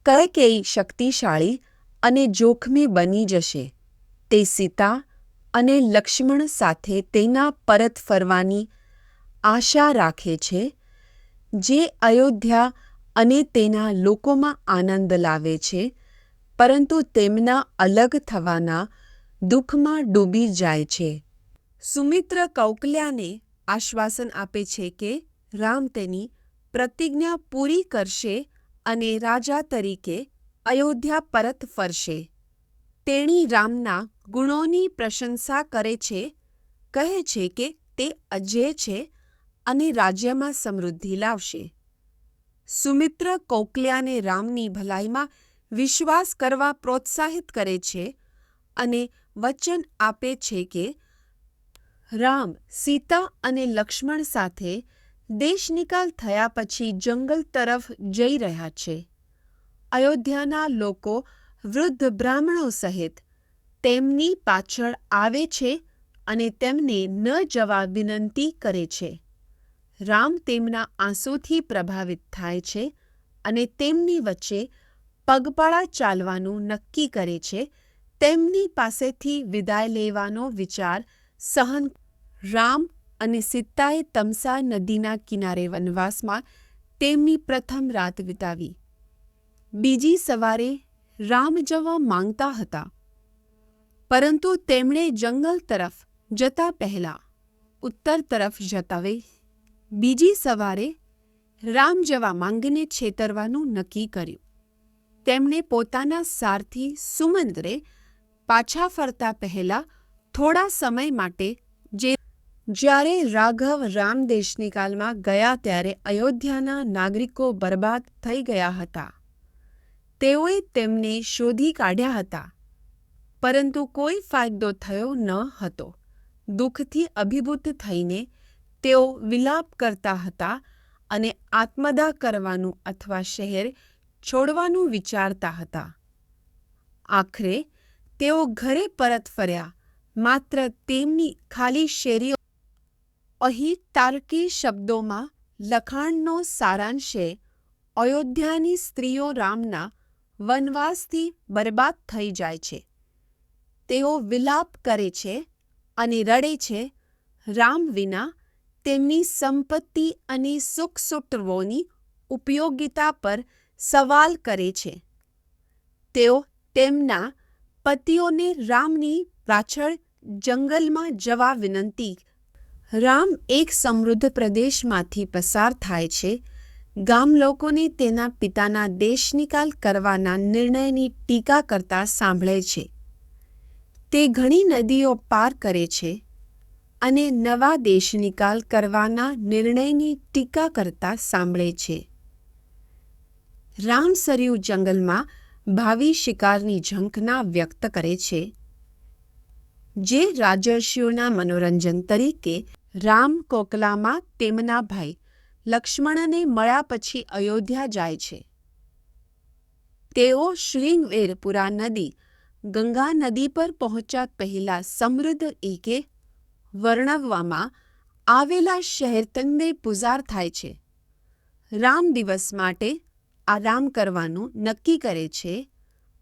કૈકેયી શક્તિશાળી અને જોખમી બની જશે. તે સીતા અને લક્ષ્મણ સાથે તેના પરત ફરવાની આશા રાખે છે, જે અયોધ્યા અને તેના લોકોમાં આનંદ લાવે છે, પરંતુ તેમના અલગ થવાના દુઃખમાં ડૂબી જાય છે. સુમિત્ર કૌકલ્યાને આશ્વાસન આપે છે કે રામ તેની પ્રતિજ્ઞા પૂરી કરશે અને રાજા તરીકે અયોધ્યા પરત ફરશે. તેણી રામના ગુણોની પ્રશંસા કરે છે, કહે છે કે તે અજેય છે અને રાજ્યમાં સમૃદ્ધિ લાવશે. સુમિત્ર કૌકલ્યાને રામની ભલાઈમાં વિશ્વાસ કરવા પ્રોત્સાહિત કરે છે અને વચન આપે છે કે રામ, સીતા અને લક્ષ્મણ સાથે દેશનિકાલ થયા પછી જંગલ તરફ જઈ રહ્યા છે. અયોધ્યાના લોકો વૃદ્ધ બ્રાહ્મણો સહિત તેમની પાછળ આવે છે અને તેમને ન જવા વિનંતી કરે છે. રામ તેમના આંસુથી પ્રભાવિત થાય છે અને તેમની વચ્ચે પગપાળા ચાલવાનું નક્કી કરે છે. તેમની પાસેથી વિદાય લેવાનો વિચાર સહન. રામ અને સીતાએ તમસા નદીના કિનારે વનવાસમાં તેમની પ્રથમ રાત વિતાવી. બીજી સવારે રામ જવા માંગતા હતા, પરંતુ તેમણે જંગલ તરફ જતા પહેલા ઉત્તર તરફ જતાવે. બીજી સવારે રામ જવા માંગીને છેતરવાનું નક્કી કર્યું. તેમણે પોતાના સારથી સુમંત્રે પાછા ફરતા પહેલા થોડા સમય માટે જ્યારે રાઘવ રામ દેશનિકાલમાં ગયા ત્યારે અયોધ્યાના નાગરિકો બરબાદ થઈ ગયા હતા. તેઓએ તેમને શોધી કાઢ્યા હતા, પરંતુ કોઈ ફાયદો થયો ન હતો. દુઃખથી અભિભૂત થઈને તેઓ વિલાપ કરતા હતા અને આત્મદાહ કરવાનું અથવા શહેર છોડવાનું વિચારતા હતા. આખરે તેઓ ઘરે પરત ફર્યા, માત્ર તેમની ખાલી શેરીઓ. અહીં તાર્કિક શબ્દોમાં લખાણનો સારાંશ છે: અયોધ્યાની સ્ત્રીઓ રામના વનવાસથી બરબાદ થઈ જાય છે. તેઓ વિલાપ કરે છે અને રડે છે. રામ વિના તેમની સંપત્તિ અને સુખ-સુટવોની ઉપયોગિતા પર સવાલ કરે છે. તેઓ તેમના પતિઓને રામની પાછળ જંગલમાં જવા વિનંતી. રામ એક સમૃદ્ધ પ્રદેશમાંથી પસાર થાય છે. ગામલોકોને તેના પિતાના દેશનિકાલ કરવાના નિર્ણયની ટીકા કરતા સાંભળે છે. તે ઘણી નદીઓ પાર કરે છે અને નવા દેશનિકાલ કરવાના નિર્ણયની ટીકા કરતા સાંભળે છે. રામ સરયુ જંગલમાં ભાવિ શિકારની ઝંખના વ્યક્ત કરે છે. જે રાજર્ષિઓના મનોરંજન તરીકે રામ કોકલામાં તેમના ભાઈ લક્ષ્મણને મળ્યા પછી અયોધ્યા જાય છે. તેઓ શૃંગવેરપુરા નદી, ગંગા નદી પર પહોંચ્યા પહેલા સમૃદ્ધ એકે વર્ણવવામાં આવેલા શહેર તંદે પુજાર થાય છે. રામ દિવસ માટે આરામ કરવાનું નક્કી કરે છે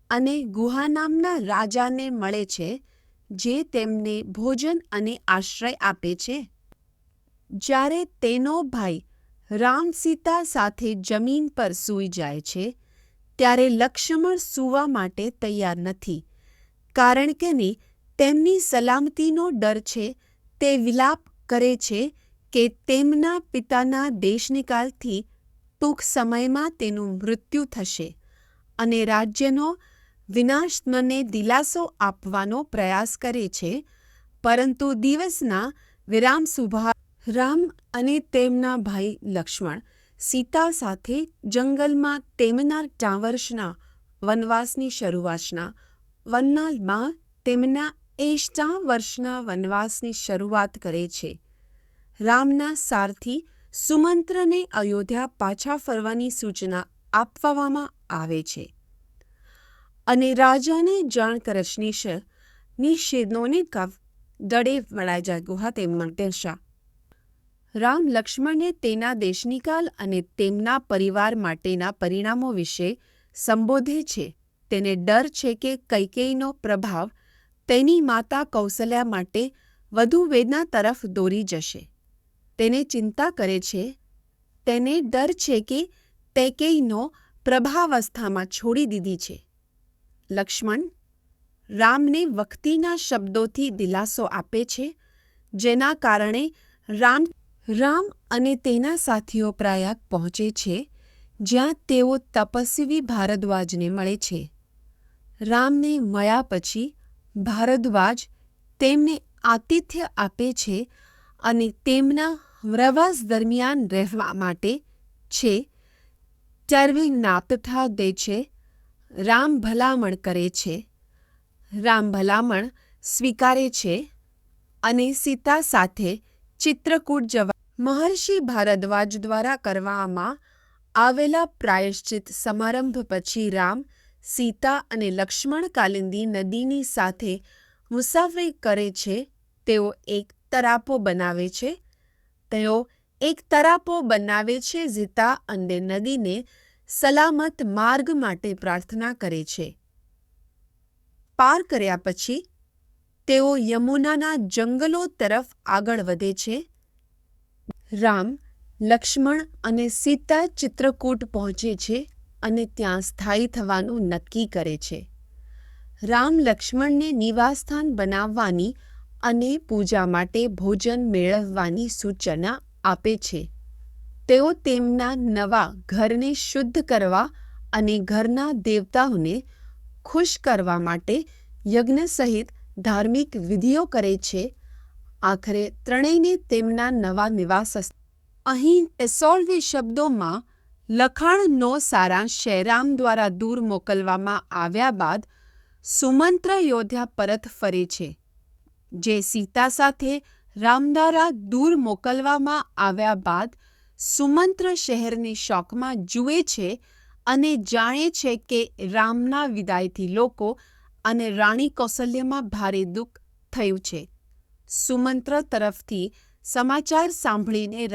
અને ગુહા નામના રાજાને મળે છે, જે તેમને ભોજન અને આશ્રય આપે છે. જ્યારે તેનો ભાઈ રામ સીતા સાથે જમીન પર સૂઈ જાય છે, ત્યારે લક્ષ્મણ સૂવા માટે તૈયાર નથી, કારણ કે તેમની સલામતીનો ડર છે. તે વિલાપ કરે છે કે તેમના પિતાના દેશનિકાલથી ટૂંક સમયમાં તેનું મૃત્યુ થશે અને રાજ્યનો વિનાશ. મને દિલાસો આપવાનો પ્રયાસ કરે છે, પરંતુ દિવસના વિરામ સુભા રામ અને તેમના ભાઈ લક્ષ્મણ સીતા સાથે જંગલમાં તેમના 4 વર્ષના વનવાસની શરૂઆતના વનનાલમાં તેમના 4 વર્ષના વનવાસની શરૂઆત કરે છે. રામના સારથી સુમંત્રને અયોધ્યા પાછા ફરવાની સૂચના આપવામાં આવે છે અને રાજાને જાણ કરશનીશ નિષેધોને કવ દડે વળાઈ જાય ગુહા તેમના દેશા. રામ લક્ષ્મણને તેના દેશનિકાલ અને તેમના પરિવાર માટેના પરિણામો વિશે સંબોધે છે. તેને ડર છે કે કૈકેયીનો પ્રભાવ તેની માતા કૌશલ્યા માટે વધુ વેદના તરફ દોરી જશે. તેને ચિંતા કરે છે. તેને ડર છે કે કૈકેયીનો પ્રભાવાવસ્થામાં છોડી દીધી છે. લક્ષ્મણ રામને વખતીના શબ્દોથી દિલાસો આપે છે, જેના કારણે રામ અને તેના સાથીઓ પ્રયાગ પહોંચે છે, જ્યાં તેઓ તપસ્વી ભારદ્વાજને મળે છે. રામને મળ્યા પછી ભારદ્વાજ તેમને આતિથ્ય આપે છે અને તેમના પ્રવાસ દરમિયાન રહેવા માટે છે નાપ્થા દે છે. રામ ભલામણ કરે છે. રામ ભલામણ સ્વીકારે છે અને સીતા સાથે ચિત્રકૂટ જવા. મહર્ષિ ભારદ્વાજ દ્વારા કરવામાં આવેલા પ્રાયશ્ચિત સમારંભ પછી રામ, સીતા અને લક્ષ્મણ કાલિંદી નદીની સાથે મુસાફરી કરે છે. તેઓ એક તરાપો બનાવે છે. સીતા અને નદીને સલામત માર્ગ માટે પ્રાર્થના કરે છે. પાર કર્યા પછી તેઓ યમુનાના જંગલો તરફ આગળ વધે છે. રામ, લક્ષ્મણ અને સીતા ચિત્રકૂટ પહોંચે છે અને ત્યાં સ્થાયી થવાનું નક્કી કરે છે. રામ લક્ષ્મણને નિવાસસ્થાન બનાવવાની અને પૂજા માટે ભોજન મેળવવાની સૂચના આપે છે. તેઓ તેમના નવા ઘરને શુદ્ધ કરવા અને ઘરના દેવતાઓને ખુશ કરવા માટે યજ્ઞ સહિત ધાર્મિક વિધિઓ કરે છે. આખરે ત્રણેયને તેમના નવા નિવાસ. અહીં 16 શબ્દોમાં લખાણનો સારાંશ રામ દ્વારા દૂર મોકલવામાં આવ્યા બાદ સુમંત્ર યોધ્યા પરત ફરે છે, જે સીતા સાથે રામ દ્વારા દૂર મોકલવામાં આવ્યા બાદ સુમંત્ર શહેરની શોકમાં જુએ છે અને જાણે છે કે રામના વિદાયથી લોકો અને રાણી કૌશલ્યમાં ભારે દુઃખ થયું છે. સુમંત્ર તરફથી સમાચાર સાંભળીને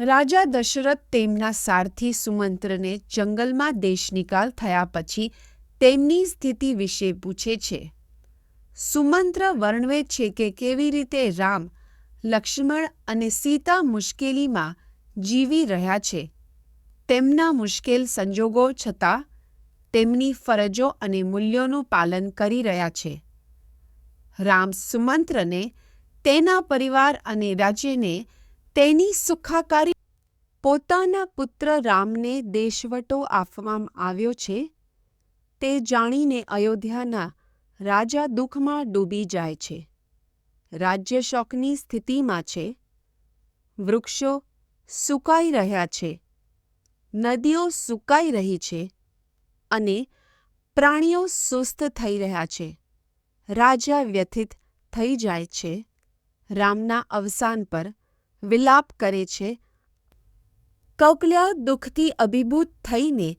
રાજા દશરથ તેમના સારથી સુમંત્રને જંગલમાં દેશનિકાલ થયા પછી તેમની સ્થિતિ વિશે પૂછે છે. સુમંત્ર વર્ણવે છે કે કેવી રીતે રામ, લક્ષ્મણ અને સીતા મુશ્કેલીમાં જીવી રહ્યા છે. તેમના મુશ્કેલ સંજોગો છતાં તેમની ફરજો અને મૂલ્યોનું પાલન કરી રહ્યા છે. રામ સુમંત્રને તેના પરિવાર અને રાજ્યને તેની સુખાકારી પોતાના પુત્ર રામને દેશવટો આપવામાં આવ્યો છે તે જાણીને અયોધ્યાના રાજા દુઃખમાં ડૂબી જાય છે. રાજ્ય શોકની સ્થિતિમાં છે. વૃક્ષો સુકાઈ રહ્યા છે, નદીઓ સુકાઈ રહી છે અને પ્રાણીઓ સુસ્ત થઈ રહ્યા છે. રાજા વ્યથિત થઈ જાય છે, રામના અવસાન પર વિલાપ કરે છે. કૌકલ્યા દુઃખથી અભિભૂત થઈને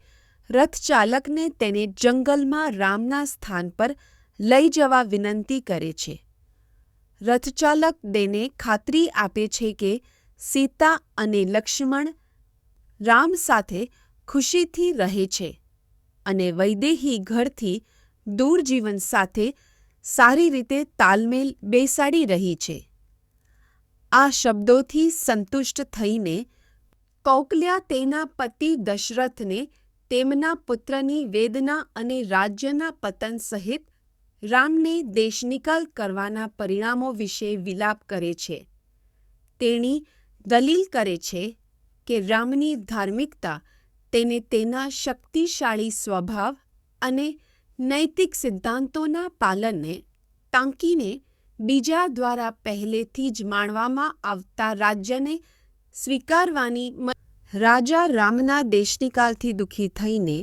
રથચાલકને તેને જંગલમાં રામના સ્થાન પર લઈ જવા વિનંતી કરે છે. રથચાલક તેને ખાતરી આપે છે કે સીતા અને લક્ષ્મણ રામ સાથે ખુશીથી રહે છે અને વૈદેહી ઘરથી દૂર જીવન સાથે સારી રીતે તાલમેલ બેસાડી રહી છે. આ શબ્દોથી સંતુષ્ટ થઈને કૌકલ્યા તેના પતિ દશરથને તેમના પુત્રની વેદના અને રાજ્યના પતન સહિત રામને દેશનિકાલ કરવાના પરિણામો વિશે વિલાપ કરે છે. તેણી દલીલ કરે છે કે રામની ધાર્મિકતા તેને તેના શક્તિશાળી સ્વભાવ અને નૈતિક સિદ્ધાંતોના પાલનને ટાંકીને બીજા દ્વારા પહેલેથી જ માણવામાં આવતા રાજ્યને સ્વીકારવાની રાજા રામના દેશનિકાલથી દુઃખી થઈને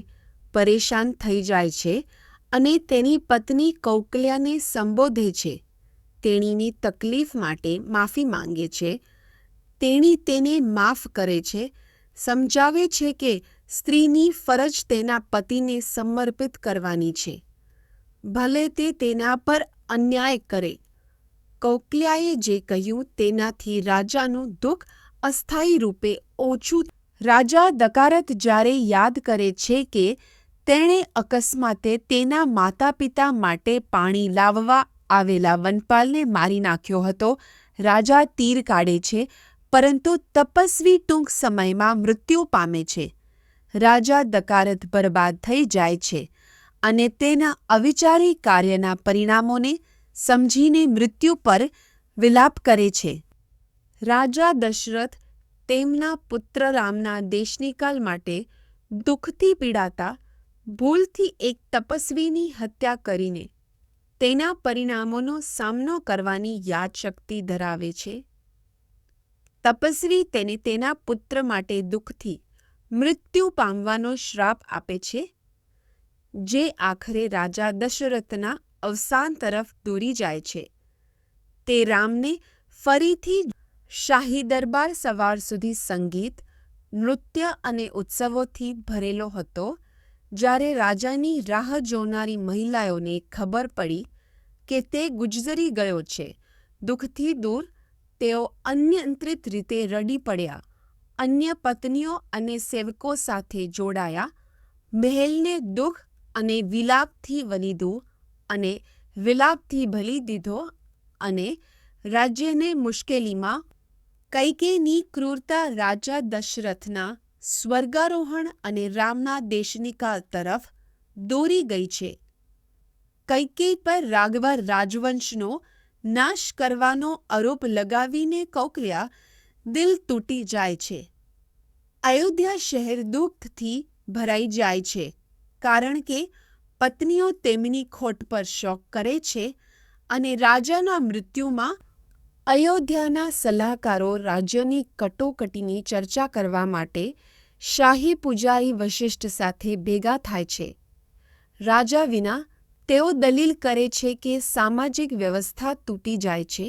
પરેશાન થઈ જાય છે અને તેની પત્ની કૌકલ્યાને સંબોધે છે. તેણીની તકલીફ માટે માફી માંગે છે. તેણી તેને માફ કરે છે, સમજાવે છે કે સ્ત્રીની ફરજ તેના પતિને સમર્પિત કરવાની છે, ભલે તે તેના પર અન્યાય કરે. કૌકલ્યાએ જે કહ્યું તેનાથી રાજાનું દુઃખ અસ્થાયી રૂપે ઓછું. રાજા દકારથ જ્યારે યાદ કરે છે કે તેણે અકસ્માતે તેના માતા પિતા માટે પાણી લાવવા આવેલા વનપાલને મારી નાખ્યો હતો, રાજા તીર કાઢે છે, પરંતુ તપસ્વી ટૂંક સમયમાં મૃત્યુ પામે છે. રાજા દકારથ બરબાદ થઈ જાય છે અને તેના અવિચારી કાર્યના પરિણામોને સમજીને મૃત્યુ પર વિલાપ કરે છે. રાજા દશરથ તેમના પુત્ર રામના દેશનિકાલ માટે દુઃખથી પીડાતા ભૂલથી એક તપસ્વીની હત્યા કરીને તેના પરિણામોનો સામનો કરવાની યાદશક્તિ ધરાવે છે. તપસ્વી તેને તેના પુત્ર માટે દુઃખથી મૃત્યુ પામવાનો શ્રાપ આપે છે, જે આખરે રાજા દશરથના અવસાન તરફ દોરી જાય છે. તે રામને ફરીથી શાહી દરબાર સવાર સુધી સંગીત, નૃત્ય અને ઉત્સવોથી ભરેલો હતો. જ્યારે રાજાની રાહ જોનારી મહિલાઓને ખબર પડી કે તે ગુજરી ગયો છે, દુઃખથી દૂર તેઓ અનિયંત્રિત રીતે રડી પડ્યા. અન્ય પત્નીઓ અને સેવકો સાથે જોડાયા. મહેલને દુઃખ અને વિલાપથી વલીધું અને વિલાપથી ભલી દીધો અને રાજ્યને મુશ્કેલીમાં. કૈકેયીની ક્રૂરતા રાજા દશરથના સ્વર્ગારોહણ અને રામના દેશનિકાલ તરફ દોરી ગઈ છે. કૈકેયી પર રાઘવ રાજવંશનો નાશ કરવાનો આરોપ લગાવીને કૌકલ્યા દિલ તૂટી જાય છે. અયોધ્યા શહેર દુઃખથી ભરાઈ જાય છે, કારણ કે પત્નીઓ તેમની ખોટ પર શોક કરે છે અને રાજાના મૃત્યુમાં અયોધ્યાના સલાહકારો રાજ્યની કટોકટીની ચર્ચા કરવા માટે શાહી પૂજારી વશિષ્ઠ સાથે ભેગા થાય છે. રાજા વિના તેઓ દલીલ કરે છે કે સામાજિક વ્યવસ્થા તૂટી જાય છે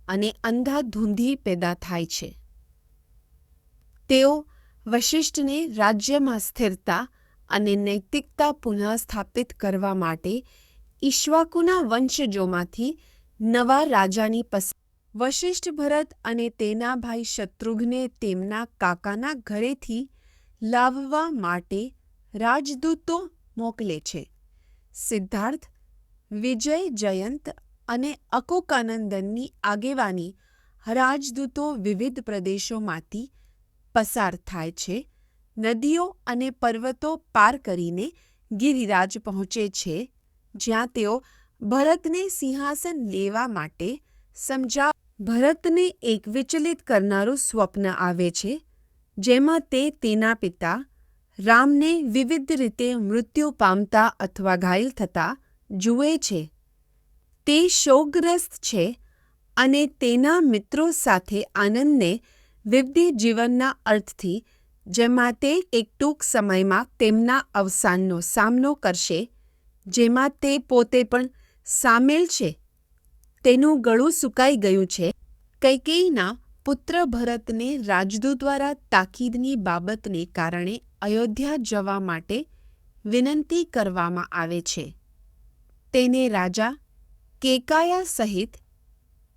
અને અંધાધૂંધી પેદા થાય છે. તેઓ વશિષ્ઠને રાજ્યમાં સ્થિરતા અને નૈતિકતા પુનઃસ્થાપિત કરવા માટે ઈક્ષ્વાકુના વંશજોમાંથી નવા રાજાની પસંદ. વશિષ્ઠ ભરત અને તેના ભાઈ શત્રુઘ્ને તેમના કાકાના ઘરેથી લાવવા માટે રાજદૂતો મોકલે છે. સિદ્ધાર્થ, વિજય, જયંત અને અકોકાનંદનની આગેવાની રાજદૂતો વિવિધ પ્રદેશોમાંથી પસાર થાય છે. નદીઓ અને પર્વતો પાર કરીને ગિરિરાજ પહોંચે છે, જ્યાં તેઓ ભરતને સિંહાસન લેવા માટે સમજાવે. ભરતને એક વિચલિત કરનારું સ્વપ્ન આવે છે, જેમાં તે તેના પિતા રામને વિવિધ રીતે મૃત્યુ પામતા અથવા ઘાયલ થતા જુએ છે. તે શોકગ્રસ્ત છે અને તેના મિત્રો સાથે આનંદને વિવિધ જીવનના અર્થથી, જેમાં તે એક ટૂંક સમયમાં તેમના અવસાનનો સામનો કરશે, જેમાં તે પોતે પણ સામેલ છે, તેનું ગળું સુકાઈ ગયું છે. કૈકેયીના પુત્ર ભરતને રાજદૂત દ્વારા તાકીદની બાબતને કારણે અયોધ્યા જવા માટે વિનંતી કરવામાં આવે છે. તેને રાજા કેકાયા સહિત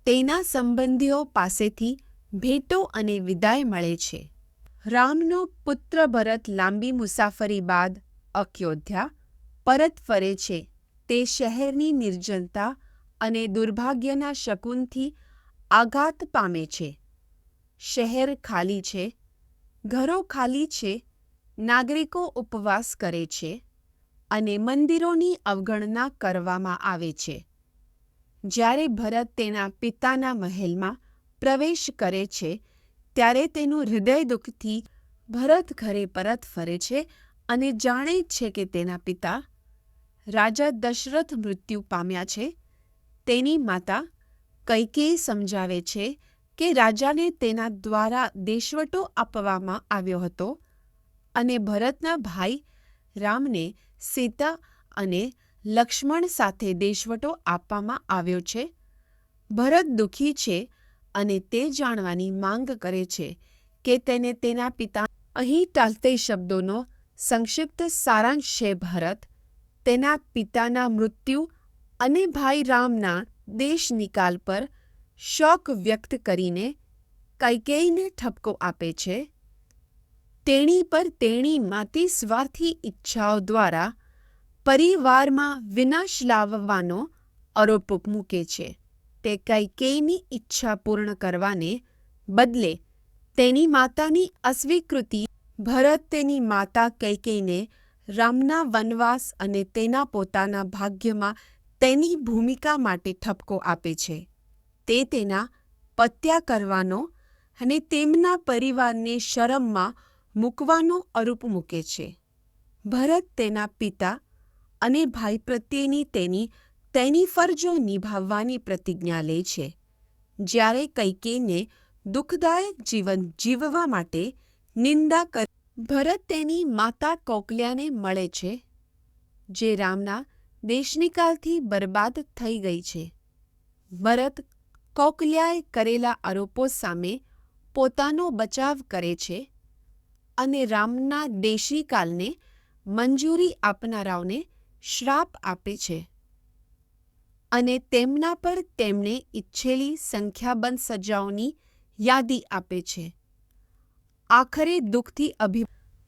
તેના સંબંધીઓ પાસેથી ભેટો અને વિદાય મળે છે. રામનો પુત્ર ભરત લાંબી મુસાફરી બાદ અયોધ્યા પરત ફરે છે. તે શહેરની નિર્જનતા અને દુર્ભાગ્યના શકુનથી આઘાત પામે છે. શહેર ખાલી છે, ઘરો ખાલી છે, નાગરિકો ઉપવાસ કરે છે અને મંદિરોની અવગણના કરવામાં આવે છે. જ્યારે ભરત તેના પિતાના મહેલમાં પ્રવેશ કરે છે, ત્યારે તેનું હૃદય દુઃખથી ભરત ઘરે પરત ફરે છે અને જાણે છે કે તેના પિતા રાજા દશરથ મૃત્યુ પામ્યા છે. તેની માતા કૈકેયી સમજાવે છે કે રાજાને તેના દ્વારા દેશવટો આપવામાં આવ્યો હતો અને ભરતના ભાઈ રામને સીતા અને લક્ષ્મણ સાથે દેશવટો આપવામાં આવ્યો છે. ભરત દુઃખી છે અને તે જાણવાની માંગ કરે છે કે તેને તેના પિતા. અહીં ચાલતે શબ્દોનો સંક્ષિપ્ત સારાંશ છે. ભરત તેના પિતાના મૃત્યુ અને ભાઈ રામના દેશ નિકાલ પર શોક વ્યક્ત કરીને કૈકેયીને ઠપકો આપે છે. તેણી પર તેણી માતી સ્વાર્થી ઈચ્છાઓ દ્વારા પરિવારમાં વિનાશ લાવવાનો આરોપ મૂકે છે. તે કૈકેયીની ઈચ્છા પૂર્ણ કરવાને બદલે તેની માતાની અસ્વીકૃતિ. ભરત તેની માતા કૈકેયીને રામના વનવાસ અને તેના પોતાના ભાગ્યમાં તેની ભૂમિકા માટે ઠપકો આપે છે. તે તેના પત્યા કરવાનો અને તેમના પરિવારને શરમમાં મૂકવાનો આરોપ મૂકે છે. ભરત તેના પિતા અને ભાઈ પ્રત્યેની તેની ફરજો નિભાવવાની પ્રતિજ્ઞા લે છે. જ્યારે કૈકેયીને દુઃખદાયક જીવન જીવવા માટે નિંદા કરે. ભરત તેની માતા કૌકલ્યાને મળે છે, જે રામના દેશનિકાલથી બરબાદ થઈ ગઈ છે. ભરત કૌકલ્યાએ કરેલા આરોપો સામે પોતાનો બચાવ કરે છે અને રામના દેશનિકાલને મંજૂરી આપનારાઓને શ્રાપ આપે છે અને તેમના પર તેમણે ઈચ્છેલી સંખ્યાબંધ સજાઓની યાદી આપે છે. આખરે દુઃખથી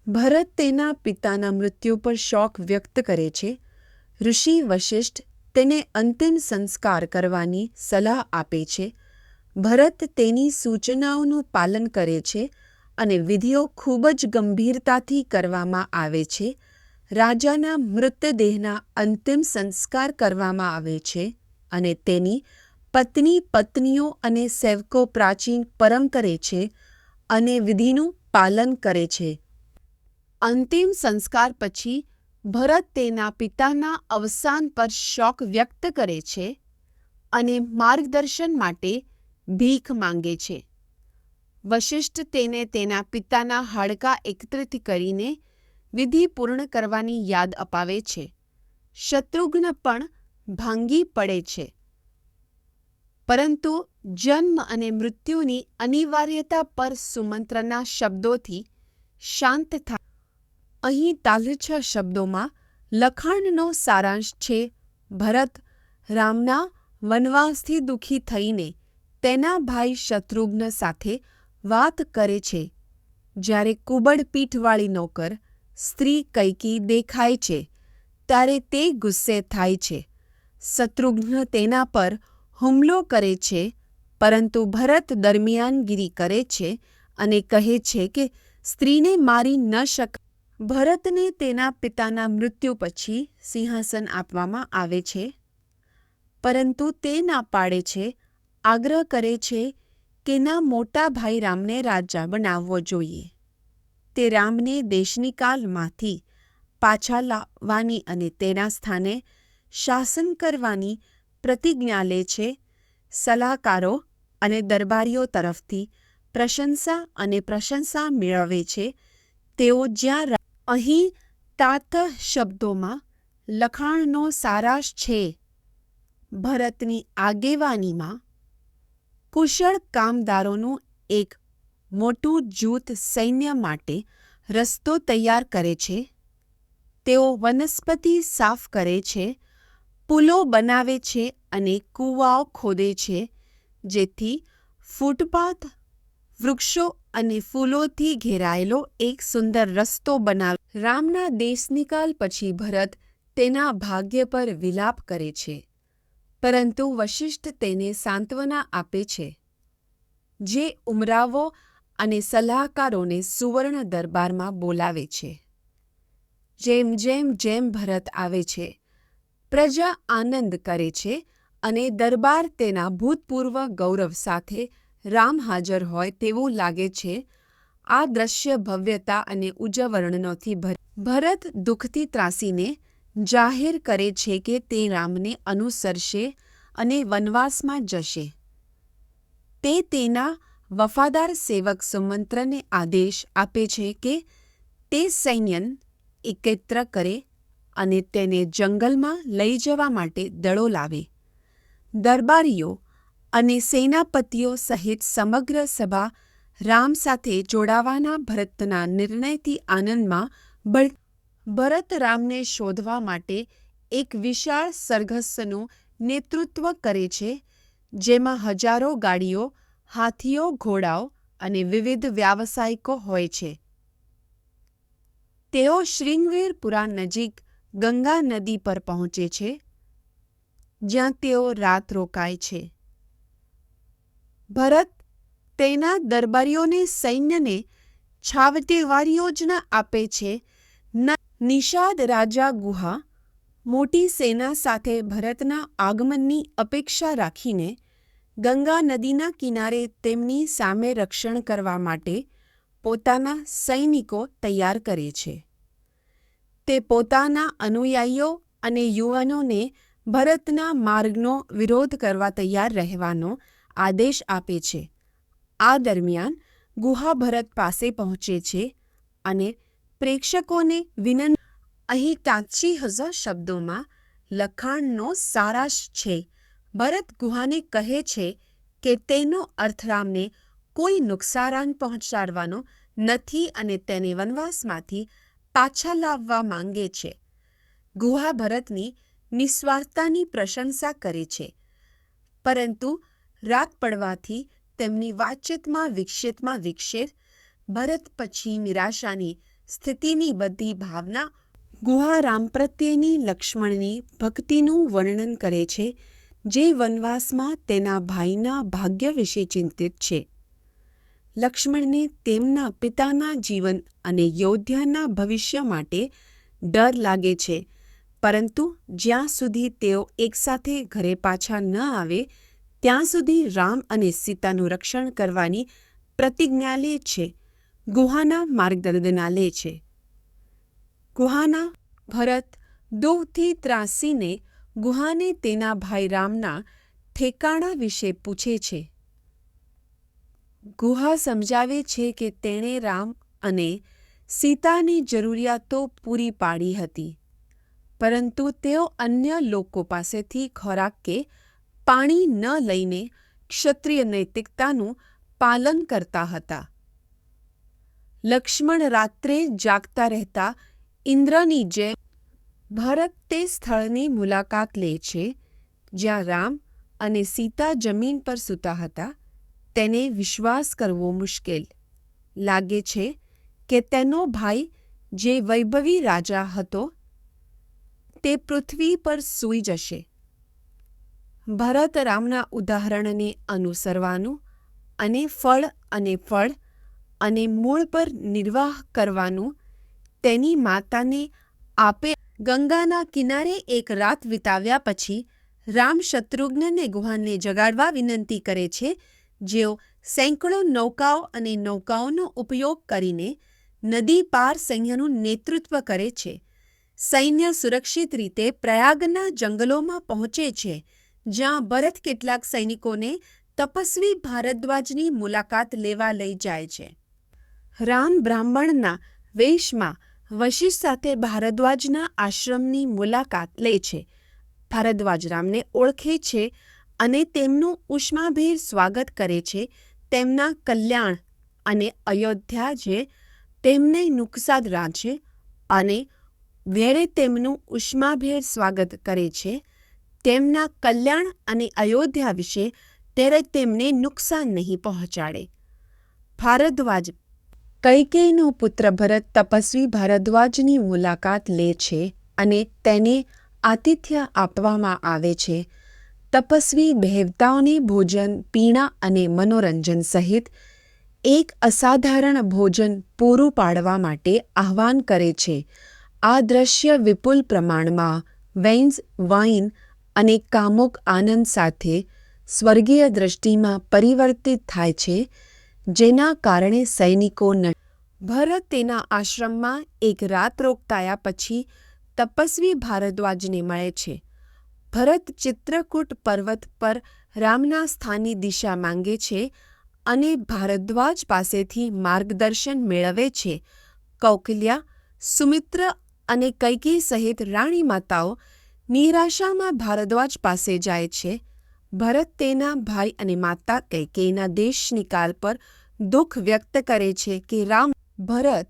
ભરત તેના પિતાના મૃત્યુ પર શોક વ્યક્ત કરે છે. ઋષિ વશિષ્ઠ તેને અંતિમ સંસ્કાર કરવાની સલાહ આપે છે. ભરત તેની સૂચનાઓનું પાલન કરે છે અને વિધિઓ ખૂબ જ ગંભીરતાથી કરવામાં આવે છે. રાજાના મૃતદેહના અંતિમ સંસ્કાર કરવામાં આવે છે અને તેની પત્નીઓ અને સેવકો પ્રાચીન પરમ કરે છે અને વિધિનું પાલન કરે છે. અંતિમ સંસ્કાર પછી ભરત તેના પિતાના અવસાન પર શોક વ્યક્ત કરે છે અને માર્ગદર્શન માટે ભીખ માંગે છે. વશિષ્ઠ તેને તેના પિતાના હાડકાં એકત્રિત કરીને વિધિ પૂર્ણ કરવાની યાદ અપાવે છે. શત્રુઘ્ન પણ ભાંગી પડે છે, પરંતુ જન્મ અને મૃત્યુની અનિવાર્યતા પર સુમંત્રના શબ્દોથી શાંત થાય. અહીં તાલછા શબ્દોમાં લખાણનો સારાંશ છે. ભરત રામના વનવાસથી દુઃખી થઈને તેના ભાઈ શત્રુઘ્ન સાથે વાત કરે છે. જ્યારે કુબડ પીઠવાળી નોકર સ્ત્રી કૈકી દેખાય છે ત્યારે તે ગુસ્સે થાય છે. શત્રુઘ્ન તેના પર હુમલો કરે છે, પરંતુ ભરત દરમિયાનગીરી કરે છે અને કહે છે કે સ્ત્રીને મારી ન શકાય. ભરતને તેના પિતાના મૃત્યુ પછી સિંહાસન આપવામાં આવે છે, પરંતુ તે ના પાડે છે. આગ્રહ કરે છે કે ના, મોટા ભાઈ રામને રાજા બનાવવો જોઈએ. તે રામને દેશની કાલમાંથી પાછા લાવવાની અને તેના સ્થાને શાસન કરવાની પ્રતિજ્ઞા લે છે. સલાહકારો અને દરબારીઓ તરફથી પ્રશંસા મેળવે છે. તેઓ જ્યાં અહીં તાત શબ્દોમાં લખાણનો સારાંશ છે. ભરતની આગેવાનીમાં કુશળ કામદારોનું એક મોટું જૂથ સૈન્ય માટે રસ્તો તૈયાર કરે છે. તેઓ વનસ્પતિ સાફ કરે છે, પુલો બનાવે છે અને કૂવાઓ ખોદે છે, જેથી ફૂટપાથ વૃક્ષો અને ફૂલોથી ઘેરાયેલો એક સુંદર રસ્તો બનાવે. રામના દેશનિકાલ પછી ભરત તેના ભાગ્ય પર વિલાપ કરે છે, પરંતુ વશિષ્ઠ તેને સાંત્વના આપે છે. જે ઉમરાવો અને સલાહકારોને સુવર્ણ દરબારમાં બોલાવે છે. જેમ ભરત આવે છે, પ્રજા આનંદ કરે છે અને દરબાર તેના ભૂતપૂર્વ ગૌરવ સાથે રામ હાજર હોય તેવું લાગે છે. આ દ્રશ્ય ભવ્યતા અને ઉજ્જવળનોથી ભરત દુઃખથી ત્રાસીને જાહેર કરે છે કે તે રામને અનુસરશે અને વનવાસમાં જશે. તે તેના વફાદાર સેવક સુમંત્રને આદેશ આપે છે કે તે સૈન્ય એકત્ર કરે અને તેને જંગલમાં લઈ જવા માટે દળો લાવે. દરબારીઓ અને સેનાપતિઓ સહિત સમગ્ર સભા રામ સાથે જોડાવાના ભરતના નિર્ણયથી આનંદમાં ભરત રામને શોધવા માટે એક વિશાળ સરઘસનું નેતૃત્વ કરે છે, જેમાં હજારો ગાડીઓ, હાથીઓ, ઘોડાઓ અને વિવિધ વ્યાવસાયિકો હોય છે. તેઓ શૃંગવેરપુરા નજીક ગંગા નદી પર પહોંચે છે, જ્યાં તેઓ રાત રોકાય છે. ભરત તેના દરબારીઓને સૈન્યને છાવટેવાની યોજના આપે છે. નિષાદ રાજા ગુહા મોટી સેના સાથે ભરતના આગમનની અપેક્ષા રાખીને ગંગા નદીના કિનારે તેમની સામે રક્ષણ કરવા માટે પોતાના સૈનિકો તૈયાર કરે છે. તે પોતાના અનુયાયીઓ અને યુવાનોને ભરતના માર્ગનો વિરોધ કરવા તૈયાર રહેવાનો આદેશ આપે છે. આ દરમિયાન ગુહા ભરત પાસે પહોંચે છે અને પ્રેક્ષકોને અહીં 85,000 શબ્દોમાં લખાણનો સારાંશ છે. ભરત ગુહાને કહે છે કે તેનો અર્થ રામને કોઈ નુકસાન પહોંચાડવાનો નથી અને તેને વનવાસમાંથી પાછા લાવવા માંગે છે. ગુહા ભરતની નિસ્વાર્થતાની પ્રશંસા કરે છે, પરંતુ રાત પડવાથી તેમની વાતચીતમાં વિક્ષેપ ભરત પછી નિરાશાની સ્થિતિની બધી ભાવના. ગુહા રામ પ્રત્યેની લક્ષ્મણની ભક્તિનું વર્ણન કરે છે, જે વનવાસમાં તેના ભાઈના ભાગ્ય વિશે ચિંતિત છે. લક્ષ્મણને તેમના પિતાના જીવન અને યોધ્યાના ભવિષ્ય માટે ડર લાગે છે, પરંતુ જ્યાં સુધી તેઓ એકસાથે ઘરે પાછા ન આવે ત્યાં સુધી રામ અને સીતાનું રક્ષણ કરવાની પ્રતિજ્ઞા લે છે. ગુહાના માર્ગદર્શના લે છે. ગુહાના ભરત દુઃખથી ત્રાસીને ગુહાને તેના ભાઈ રામના ઠેકાણા વિશે પૂછે છે. ગુહા સમજાવે છે કે તેણે રામ અને સીતાની જરૂરિયાતો પૂરી પાડી હતી, પરંતુ તેઓ અન્ય લોકો પાસેથી ખોરાક કે પાણી ન લઈને ક્ષત્રિય નૈતિકતાનું પાલન કરતા હતા. લક્ષ્મણ રાત્રે જાગતા રહેતા ઇન્દ્રની જેમ ભરત તે સ્થળની મુલાકાત લે છે જ્યાં રામ અને સીતા જમીન પર સૂતા હતા. તેને વિશ્વાસ કરવો મુશ્કેલ લાગે છે કે તેનો ભાઈ, જે વૈભવી રાજા હતો, તે પૃથ્વી પર સૂઈ જશે. ભરત રામના ઉદાહરણને અનુસરવાનું અને ફળ અને મૂળ પર નિર્વાહ કરવાનું તેની માતાને આપે. ગંગાના કિનારે એક રાત વિતાવ્યા પછી રામ શત્રુઘ્નને ગુહાને જગાડવા વિનંતી કરે છે, જેઓ સેંકડો નૌકાઓ અને નૌકાઓનો ઉપયોગ કરીને નદી પાર સૈન્યનું નેતૃત્વ કરે છે. સૈન્ય સુરક્ષિત રીતે પ્રયાગના જંગલોમાં પહોંચે છે, જ્યાં ભરત કેટલાક સૈનિકોને તપસ્વી ભારદ્વાજની મુલાકાત લેવા લઈ જાય છે. રામ બ્રાહ્મણના વેશમાં વશિષ્ઠ સાથે ભારદ્વાજના આશ્રમની મુલાકાત લે છે. ભારદ્વાજ રામને ઓળખે છે અને તેમનું ઉષ્માભેર સ્વાગત કરે છે. તેમના કલ્યાણ અને અયોધ્યા, જે તેમને નુકસાદ રાજ્ય અને વેળે તેમનું ઉષ્માભેર સ્વાગત કરે છે. તેમના કલ્યાણ અને અયોધ્યા વિશે ત્યારે તેમને નુકસાન નહીં પહોંચાડે. ભારદ્વાજ કૈકેયીનો પુત્ર ભરત તપસ્વી ભારદ્વાજની મુલાકાત લે છે અને તેને આતિથ્ય આપવામાં આવે છે. તપસ્વી દેવતાઓને ભોજન, પીણા અને મનોરંજન સહિત એક અસાધારણ ભોજન પૂરું પાડવા માટે આહ્વાન કરે છે. આ દ્રશ્ય વિપુલ પ્રમાણમાં વૈન્સ, વાઇન અને કામુક આનંદ સાથે સ્વર્ગીય દૃષ્ટિમાં પરિવર્તિત થાય છે, જેના કારણે સૈનિકો ભરત તેના આશ્રમમાં એક રાત રોકાયા પછી તપસ્વી ભારદ્વાજને મળે છે. ભરત ચિત્રકૂટ પર્વત પર રામના સ્થાનની દિશા માંગે છે અને ભારદ્વાજ પાસેથી માર્ગદર્શન મેળવે છે. કૌકલ્યા, સુમિત્ર અને કૈકેયી સહિત રાણી માતાઓ નિરાશામાં ભારદ્વાજ પાસે જાય છે. ભરત તેના ભાઈ અને માતા કૈકેયીના દેશ નિકાલ પર દુઃખ વ્યક્ત કરે છે કે ભરત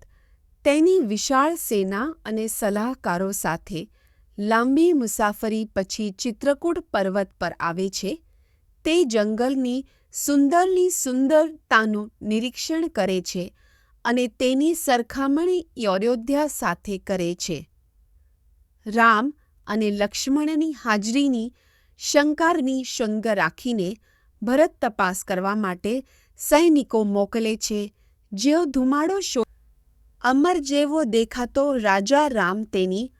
તેની વિશાળ સેના અને સલાહકારો સાથે લાંબી મુસાફરી પછી ચિત્રકૂટ પર્વત પર આવે છે. તે જંગલની સુંદરતાનું નિરીક્ષણ કરે છે અને તેની સરખામણી અયોધ્યા સાથે કરે છે. રામ અને લક્ષ્મણની હાજરીની શંકાની શંક રાખીને ભરત તપાસ કરવા માટે સૈનિકો મોકલે છે, જેઓ ધુમાડો અમર જેવો દેખાતો રાજા રામ તેની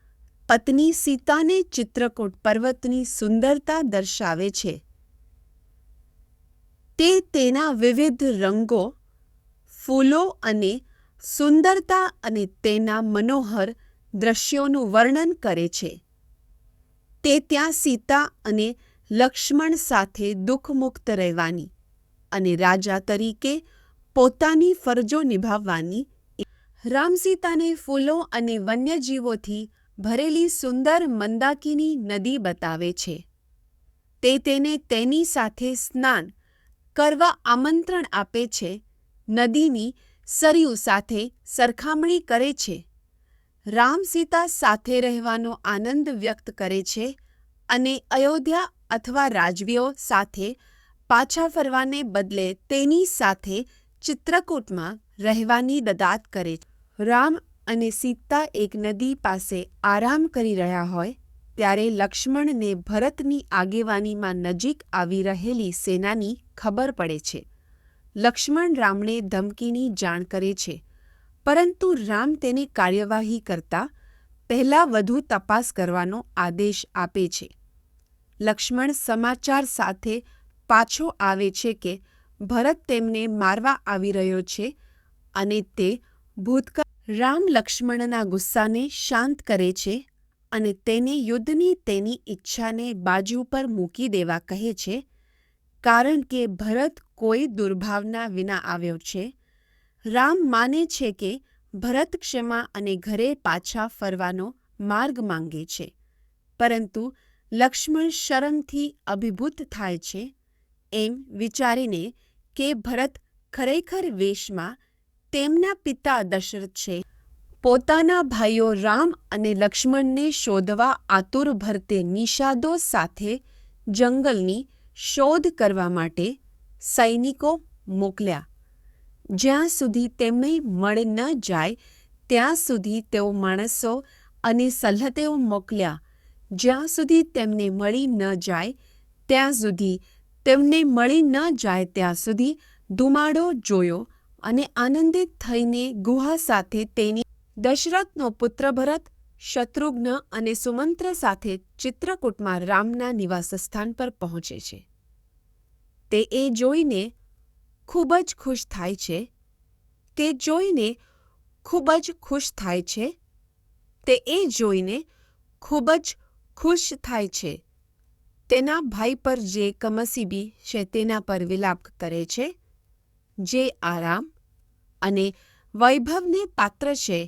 પત્ની સીતાને ચિત્રકૂટ પર્વતની સુંદરતા દર્શાવે છે. તે તેના વિવિધ રંગો, ફૂલો અને સુંદરતા અને તેના મનોહર દ્રશ્યોનું વર્ણન કરે છે. તે ત્યાં સીતા અને લક્ષ્મણ સાથે દુઃખમુક્ત રહેવાની અને રાજા તરીકે પોતાની ફરજો નિભાવવાની રામ સીતાને ફૂલો અને વન્યજીવોથી ભરેલી સુંદર મંદાકિની નદી બતાવે છે. તે તેને તેની સાથે સ્નાન કરવા આમંત્રણ આપે છે. નદીની સરયૂ સાથે સરખામણી કરે છે. રામ સીતા સાથે રહેવાનો આનંદ વ્યક્ત કરે છે અને અયોધ્યા અથવા રાજવીઓ સાથે પાછા ફરવાને બદલે તેની સાથે ચિત્રકૂટમાં રહેવાની દદાત કરે છે. રામ અને સીતા એક નદી પાસે આરામ કરી રહ્યા હોય ત્યારે લક્ષ્મણને ભરતની આગેવાનીમાં નજીક આવી રહેલી સેનાની ખબર પડે છે. લક્ષ્મણ રામને ધમકીની જાણ કરે છે, પરંતુ રામ તેની કાર્યવાહી કરતા પહેલા વધુ તપાસ કરવાનો આદેશ આપે છે. લક્ષ્મણ સમાચાર સાથે પાછો આવે છે કે ભરત તેમને મારવા આવી રહ્યો છે અને તે ભૂતકાળ. રામ લક્ષ્મણના ગુસ્સાને શાંત કરે છે અને તેને યુદ્ધની તેની ઈચ્છાને બાજુ પર મૂકી દેવા કહે છે, કારણ કે ભરત કોઈ દુર્ભાવના વિના આવ્યો છે. રામ માને છે કે ભરત ક્ષમા અને ઘરે પાછા ફરવાનો માર્ગ માંગે છે, પરંતુ લક્ષ્મણ શરમથી અભિભૂત થાય છે, એમ વિચારીને કે ભરત ખરેખર વેશમાં તેમના પિતા દશરથ છે. પોતાના ભાઈઓ રામ અને લક્ષ્મણને શોધવા આતુર ભરતે નિષાદો સાથે જંગલની શોધ કરવા માટે સૈનિકો મોકલ્યા. જ્યાં સુધી તેમને મળી ન જાય ત્યાં સુધી તેઓ માણસો અને સલ્હતેઓ મોકલ્યા. જ્યાં સુધી તેમને મળી ન જાય ત્યાં સુધી તેમને મળી ન જાય ત્યાં સુધી ધુમાડો જોયો અને આનંદિત થઈને ગુહા સાથે તેની દશરથનો પુત્ર ભરત, શત્રુઘ્ન અને સુમંત્ર સાથે ચિત્રકૂટમાં રામના નિવાસસ્થાન પર પહોંચે છે. તે એ જોઈને ખૂબ જ ખુશ થાય છે. તે જોઈને ખૂબ જ ખુશ થાય છે. તે એ જોઈને ખૂબ જ ખુશ થાય છે. તેના ભાઈ પર જે કમનસીબી છે તેના પર વિલાપ કરે છે, જે આરામ અને વૈભવને પાત્ર છે.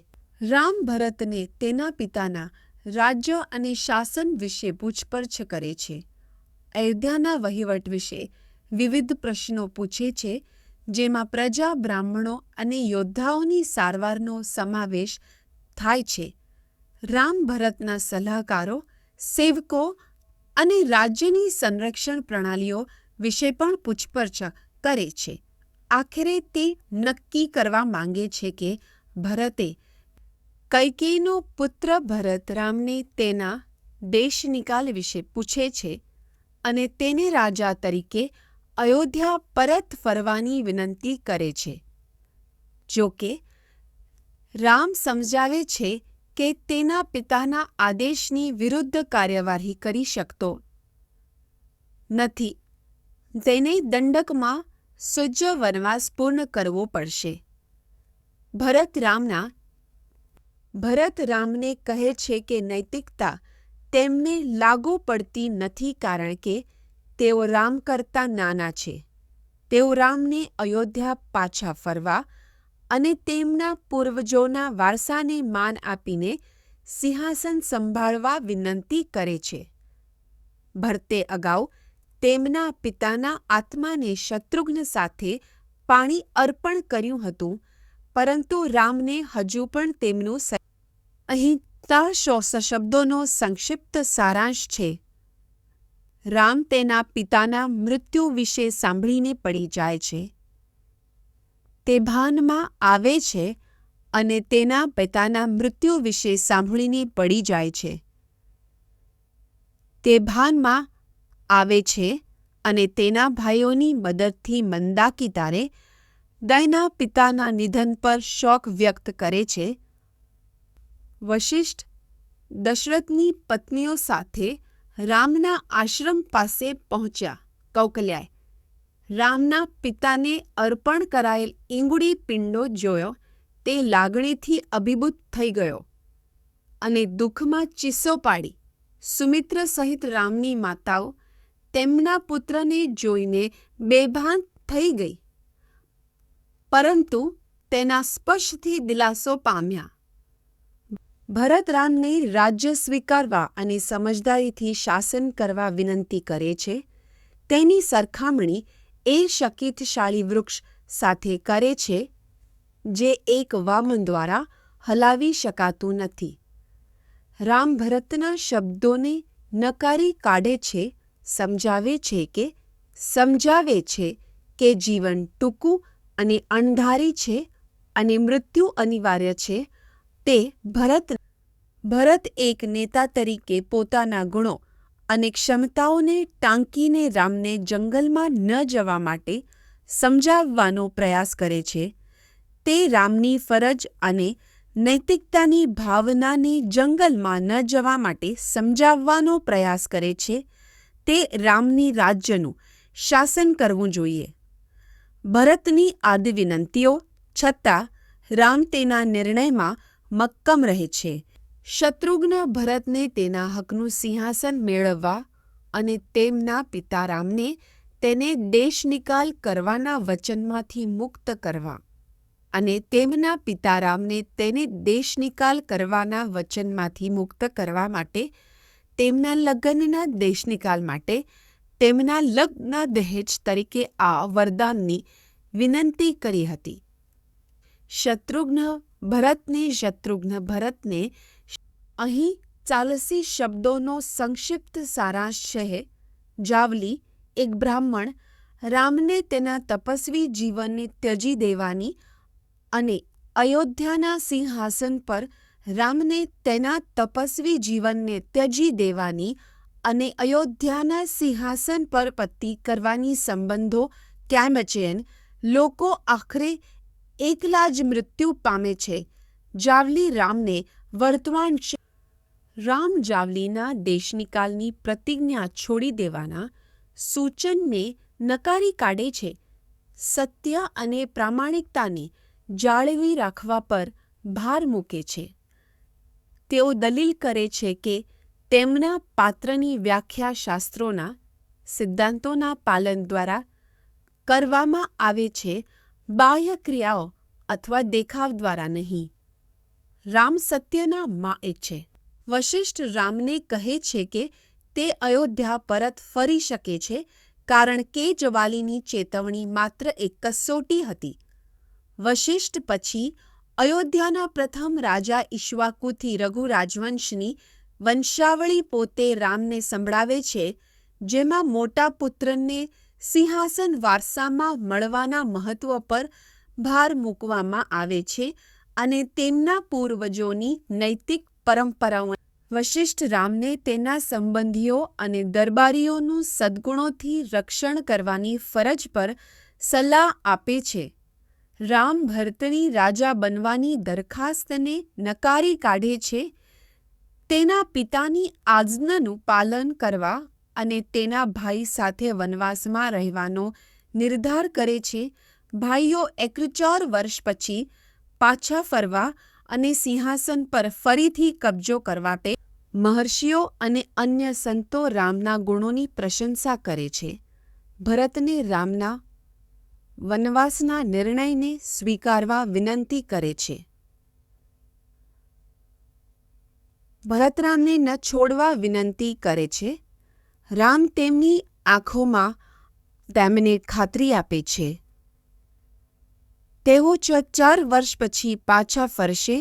રામ ભરતને તેના પિતાના રાજ્ય અને શાસન વિશે પૂછપરછ કરે છે. અયોધ્યાના વહીવટ વિશે વિવિધ પ્રશ્નો પૂછે છે, જેમાં પ્રજા, બ્રાહ્મણો અને યોદ્ધાઓની સારવારનો સમાવેશ થાય છે. રામ ભરતના સલાહકારો, સેવકો અને રાજ્યની સંરક્ષણ પ્રણાલીઓ વિશે પણ પૂછપરછ કરે છે. આખરે તે નક્કી કરવા માંગે છે કે ભરતે કૈકેયીનો પુત્ર ભરત રામને તેના દેશ નિકાલ વિશે પૂછે છે અને તેને રાજા તરીકે અયોધ્યા પરત ફરવાની વિનંતી કરે છે. જો કે રામ સમજાવે છે કે તેના પિતાના આદેશની વિરુદ્ધ કાર્યવાહી કરી શકતો નથી. તેને દંડકમાં સુજ્ય વનવાસ પૂર્ણ કરવો પડશે. ભરત રામને કહે છે કે નૈતિકતા તેમને લાગુ પડતી નથી કારણ કે તેઓ રામ કરતાં નાના છે. તેઓ રામને અયોધ્યા પાછા ફરવા અને તેમના પૂર્વજોના વારસાને માન આપીને સિંહાસન સંભાળવા વિનંતી કરે છે. ભરતે અગાઉ તેમના પિતાના આત્માને શત્રુઘ્ન સાથે પાણી અર્પણ કર્યું હતું, પરંતુ રામને હજુ પણ તેમનું અહીં 300 શબ્દોનો સંક્ષિપ્ત સારાંશ છે. રામ તેના પિતાના મૃત્યુ વિશે સાંભળીને પડી જાય છે. તે ભાનમાં આવે છે અને તેના પિતાના મૃત્યુ વિશે સાંભળીને પડી જાય છે. તે ભાનમાં આવે છે અને તેના ભાઈઓની મદદથી મંદાકિતારે દયના પિતાના નિધન પર શોક વ્યક્ત કરે છે. વશિષ્ઠ દશરથની પત્નીઓ સાથે રામના આશ્રમ પાસે પહોંચ્યા. કૌકલ્યાએ રામના પિતાને અર્પણ કરાયેલ ઈંગુડી પિંડો જોયો. તે લાગણીથી અભિભૂત થઈ ગયો અને દુઃખમાં ચીસો પાડી. સુમિત્ર સહિત રામની માતાઓ તેમના પુત્રને જોઈને બેભાન થઈ ગઈ, પરંતુ તેના સ્પર્શથી દિલાસો પામ્યા. ભરત રામને રાજ્ય સ્વીકારવા અને સમજદારીથી શાસન કરવા વિનંતી કરે છે. તેની સરખામણી એ શક્તિશાળી વૃક્ષ સાથે કરે છે જે એક વામન દ્વારા હલાવી શકાતું નથી. રામ ભરતના શબ્દોને નકારી કાઢે છે. સમજાવે છે કે જીવન ટૂંકું અને અણધારી છે અને મૃત્યુ અનિવાર્ય છે. તે ભરત એક નેતા તરીકે પોતાના ગુણો અને ક્ષમતાઓને ટાંકીને રામને જંગલમાં ન જવા માટે સમજાવવાનો પ્રયાસ કરે છે. તે રામની ફરજ અને નૈતિકતાની ભાવનાને જંગલમાં ન જવા માટે સમજાવવાનો પ્રયાસ કરે છે. તે રામની રાજ્યનું શાસન કરવું જોઈએ. ભરતની આદિ વિનંતીઓ છતાં રામ તેના નિર્ણયમાં મક્કમ રહે છે. શત્રુઘ્ન ભરતને તેના હકનું સિંહાસન મેળવવા અને તેમના પિતા રામને તેને દેશ નિકાલ કરવાના વચનમાંથી મુક્ત કરવા અને તેમના પિતા રામને તેને દેશ નિકાલ કરવાના વચનમાંથી મુક્ત કરવા માટે તેમના લગ્નના દેશ નિકાલ માટે તેમના લગ્ન દહેજ તરીકે આ વરદાનની વિનંતી કરી હતી. શત્રુઘ્ન ભરતને અહીં 40 શબ્દોનો સંક્ષિપ્ત સારાંશ છે. જાવલી એક બ્રાહ્મણ રામને તેના તપસ્વી જીવનને ત્યજી દેવાની અને અયોધ્યાના સિંહાસન પર રામને તેના તપસ્વી જીવનને ત્યજી દેવાની અને અયોધ્યાના સિંહાસન પર પત્તી કરવાની સંબંધો કેમચેન લોકો આખરે એકલા જ મૃત્યુ પામે છે. જાવલી રામને વર્તમાન રામ જાવલીના દેશનિકાલની પ્રતિજ્ઞા છોડી દેવાના સૂચનને નકારી કાઢે છે. સત્ય અને પ્રામાણિકતાને જાળવી રાખવા પર ભાર મૂકે છે. તેઓ દલીલ કરે છે કે તેમના પાત્રની વ્યાખ્યા શાસ્ત્રોના સિદ્ધાંતોના પાલન દ્વારા કરવામાં આવે છે, બાહ્ય ક્રિયાઓ અથવા દેખાવ દ્વારા નહીં. રામ સત્યના માએ છે. વશિષ્ઠ રામને કહે છે કે તે અયોધ્યા પરત ફરી શકે છે કારણ કે જવાલીની ચેતવણી માત્ર એક કસોટી હતી. વશિષ્ઠ પછી અયોધ્યાના પ્રથમ રાજા ઈક્ષ્વાકુથી રઘુ રાજવંશની વંશાવળી પોતે રામને સંભળાવે છે, જેમાં મોટા પુત્રને સિંહાસન વારસામાં મળવાના મહત્વ પર ભાર મૂકવામાં આવે છે અને તેમના પૂર્વજોની નૈતિક પરંપરાઓ. વશિષ્ઠ રામને તેના સંબંધીઓ અને દરબારીઓનું સદ્ગુણોથી રક્ષણ કરવાની ફરજ પર સલાહ આપે છે. રામ ભરતની રાજા બનવાની દરખાસ્તને નકારી કાઢે છે. તેના પિતાની આજ્ઞાનું પાલન કરવા અને તેના ભાઈ સાથે વનવાસમાં રહેવાનો નિર્ધાર કરે છે. ભાઈઓ 41 વર્ષ પછી પાછા ફરવા અને સિંહાસન પર ફરીથી કબજો કરવા માટે મહર્ષિઓ અને અન્ય સંતો રામના ગુણોની પ્રશંસા કરે છે. ભરતને રામના વનવાસના નિર્ણયને સ્વીકારવા વિનંતી કરે છે. ભરત રામને ન છોડવા વિનંતી કરે છે. રામ તેમની આંખોમાં તેમને ખાતરી આપે છે. તેઓ 4 વર્ષ પછી પાછા ફરશે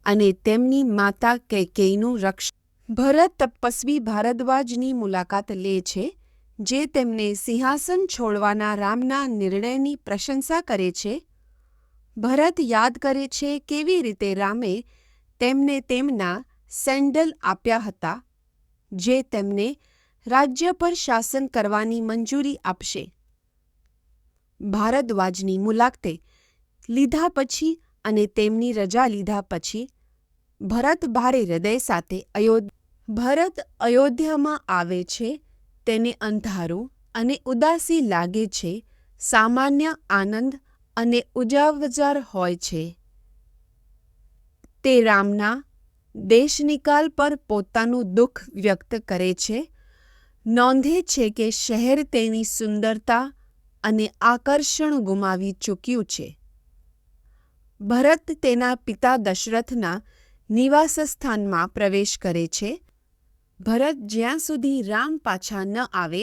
અને તેમની માતા કૈકેયીનું રક્ષણ. ભરત તપસ્વી ભારદ્વાજની મુલાકાત લે છે, જે તેમને સિંહાસન છોડવાના રામના નિર્ણયની પ્રશંસા કરે છે. ભરત યાદ કરે છે કેવી રીતે રામે તેમને તેમના સેન્ડલ આપ્યા હતા, જે તેમને રાજ્ય પર શાસન કરવાની મંજૂરી આપશે. ભારદ્વાજની મુલાકાતે લીધા પછી અને તેમની રજા લીધા પછી ભરત ભારે હૃદય સાથે ભરત અયોધ્યામાં આવે છે. તેને અંધારું અને ઉદાસી લાગે છે. સામાન્ય આનંદ અને ઉજાવજાર હોય છે. તે રામના દેશનિકાલ પર પોતાનું દુઃખ વ્યક્ત કરે છે. નોંધે છે કે શહેર તેની સુંદરતા અને આકર્ષણ ગુમાવી ચૂક્યું છે. ભરત તેના પિતા દશરથના નિવાસસ્થાનમાં પ્રવેશ કરે છે. ભરત જ્યાં સુધી રામ પાછા ન આવે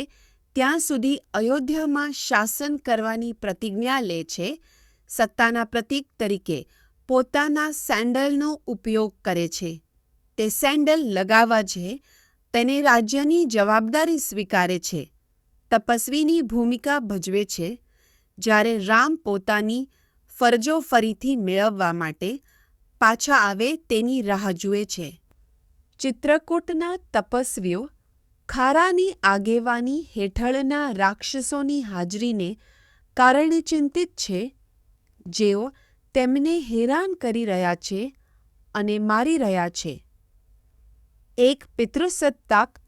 ત્યાં સુધી અયોધ્યામાં શાસન કરવાની પ્રતિજ્ઞા લે છે. સત્તાના પ્રતીક તરીકે પોતાના સેન્ડલનો ઉપયોગ કરે છે. તે સેન્ડલ લગાવવા છે. તેને રાજ્યની જવાબદારી સ્વીકારે છે. તપસ્વીની ભૂમિકા ભજવે છે. જ્યારે રામ પોતાની ફરજો ફરીથી મેળવવા માટે પાછા આવે તેની રાહ જુએ છે. ચિત્રકૂટના તપસ્વીઓ ખારાની આગેવાની હેઠળના રાક્ષસોની હાજરીને કારણે ચિંતિત છે, જેઓ તેમને હેરાન કરી રહ્યા છે અને મારી રહ્યા છે. એક પિતૃસત્તાક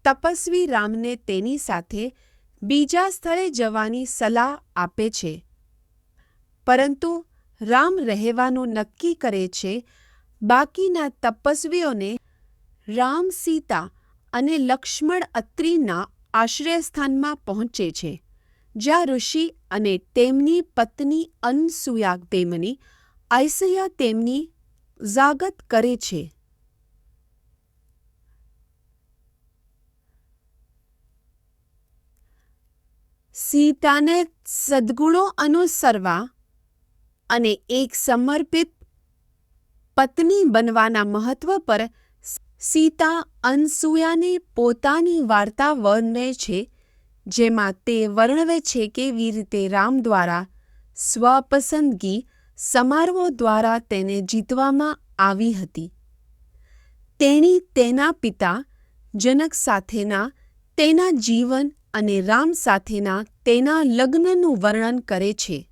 તપસ્વી રામને તેની સાથે બીજા સ્થળે જવાની સલાહ આપે છે, પરંતુ રામ રહેવાનું નક્કી કરે છે. બાકીના તપસ્વીઓને રામ, સીતા અને લક્ષ્મણ અત્રિના આશ્રયસ્થાનમાં પહોંચે છે. જ્યાં ઋષિ અને તેમની પત્ની અનસૂયા તેમની ઐશ્વર્ય તેમની જાગત કરે છે. સીતાને સદ્ગુણો અનુસરવા અને એક સમર્પિત પત્ની બનવાના મહત્વ પર સીતા અનસૂયાને પોતાની વાર્તા વર્ણવે છે, જેમાં તે વર્ણવે છે કે કેવી રીતે રામ દ્વારા સ્વપસંદગી સમારોહ દ્વારા તેને જીતવામાં આવી હતી. તેણી તેના પિતા જનક સાથેના તેના જીવન અને રામ સાથેના તેના લગ્નનું વર્ણન કરે છે.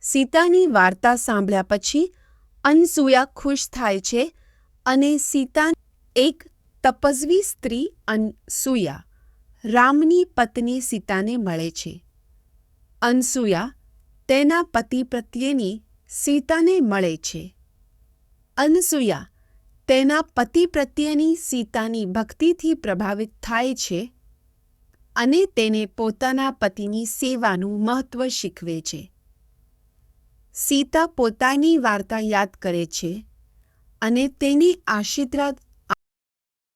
સીતાની વાર્તા સાંભળ્યા પછી અનસૂયા ખુશ થાય છે અને સીતા એક તપસ્વી સ્ત્રી અનસૂયા રામની પત્ની સીતાને મળે છે. અનસૂયા તેના પતિ પ્રત્યેની સીતાને મળે છે. અનસૂયા તેના પતિ પ્રત્યેની સીતાની ભક્તિથી પ્રભાવિત થાય છે અને તેને પોતાના પતિની સેવાનું મહત્વ શીખવે છે. સીતા પોતાની વાર્તા યાદ કરે છે અને તેની આશીર્વાદ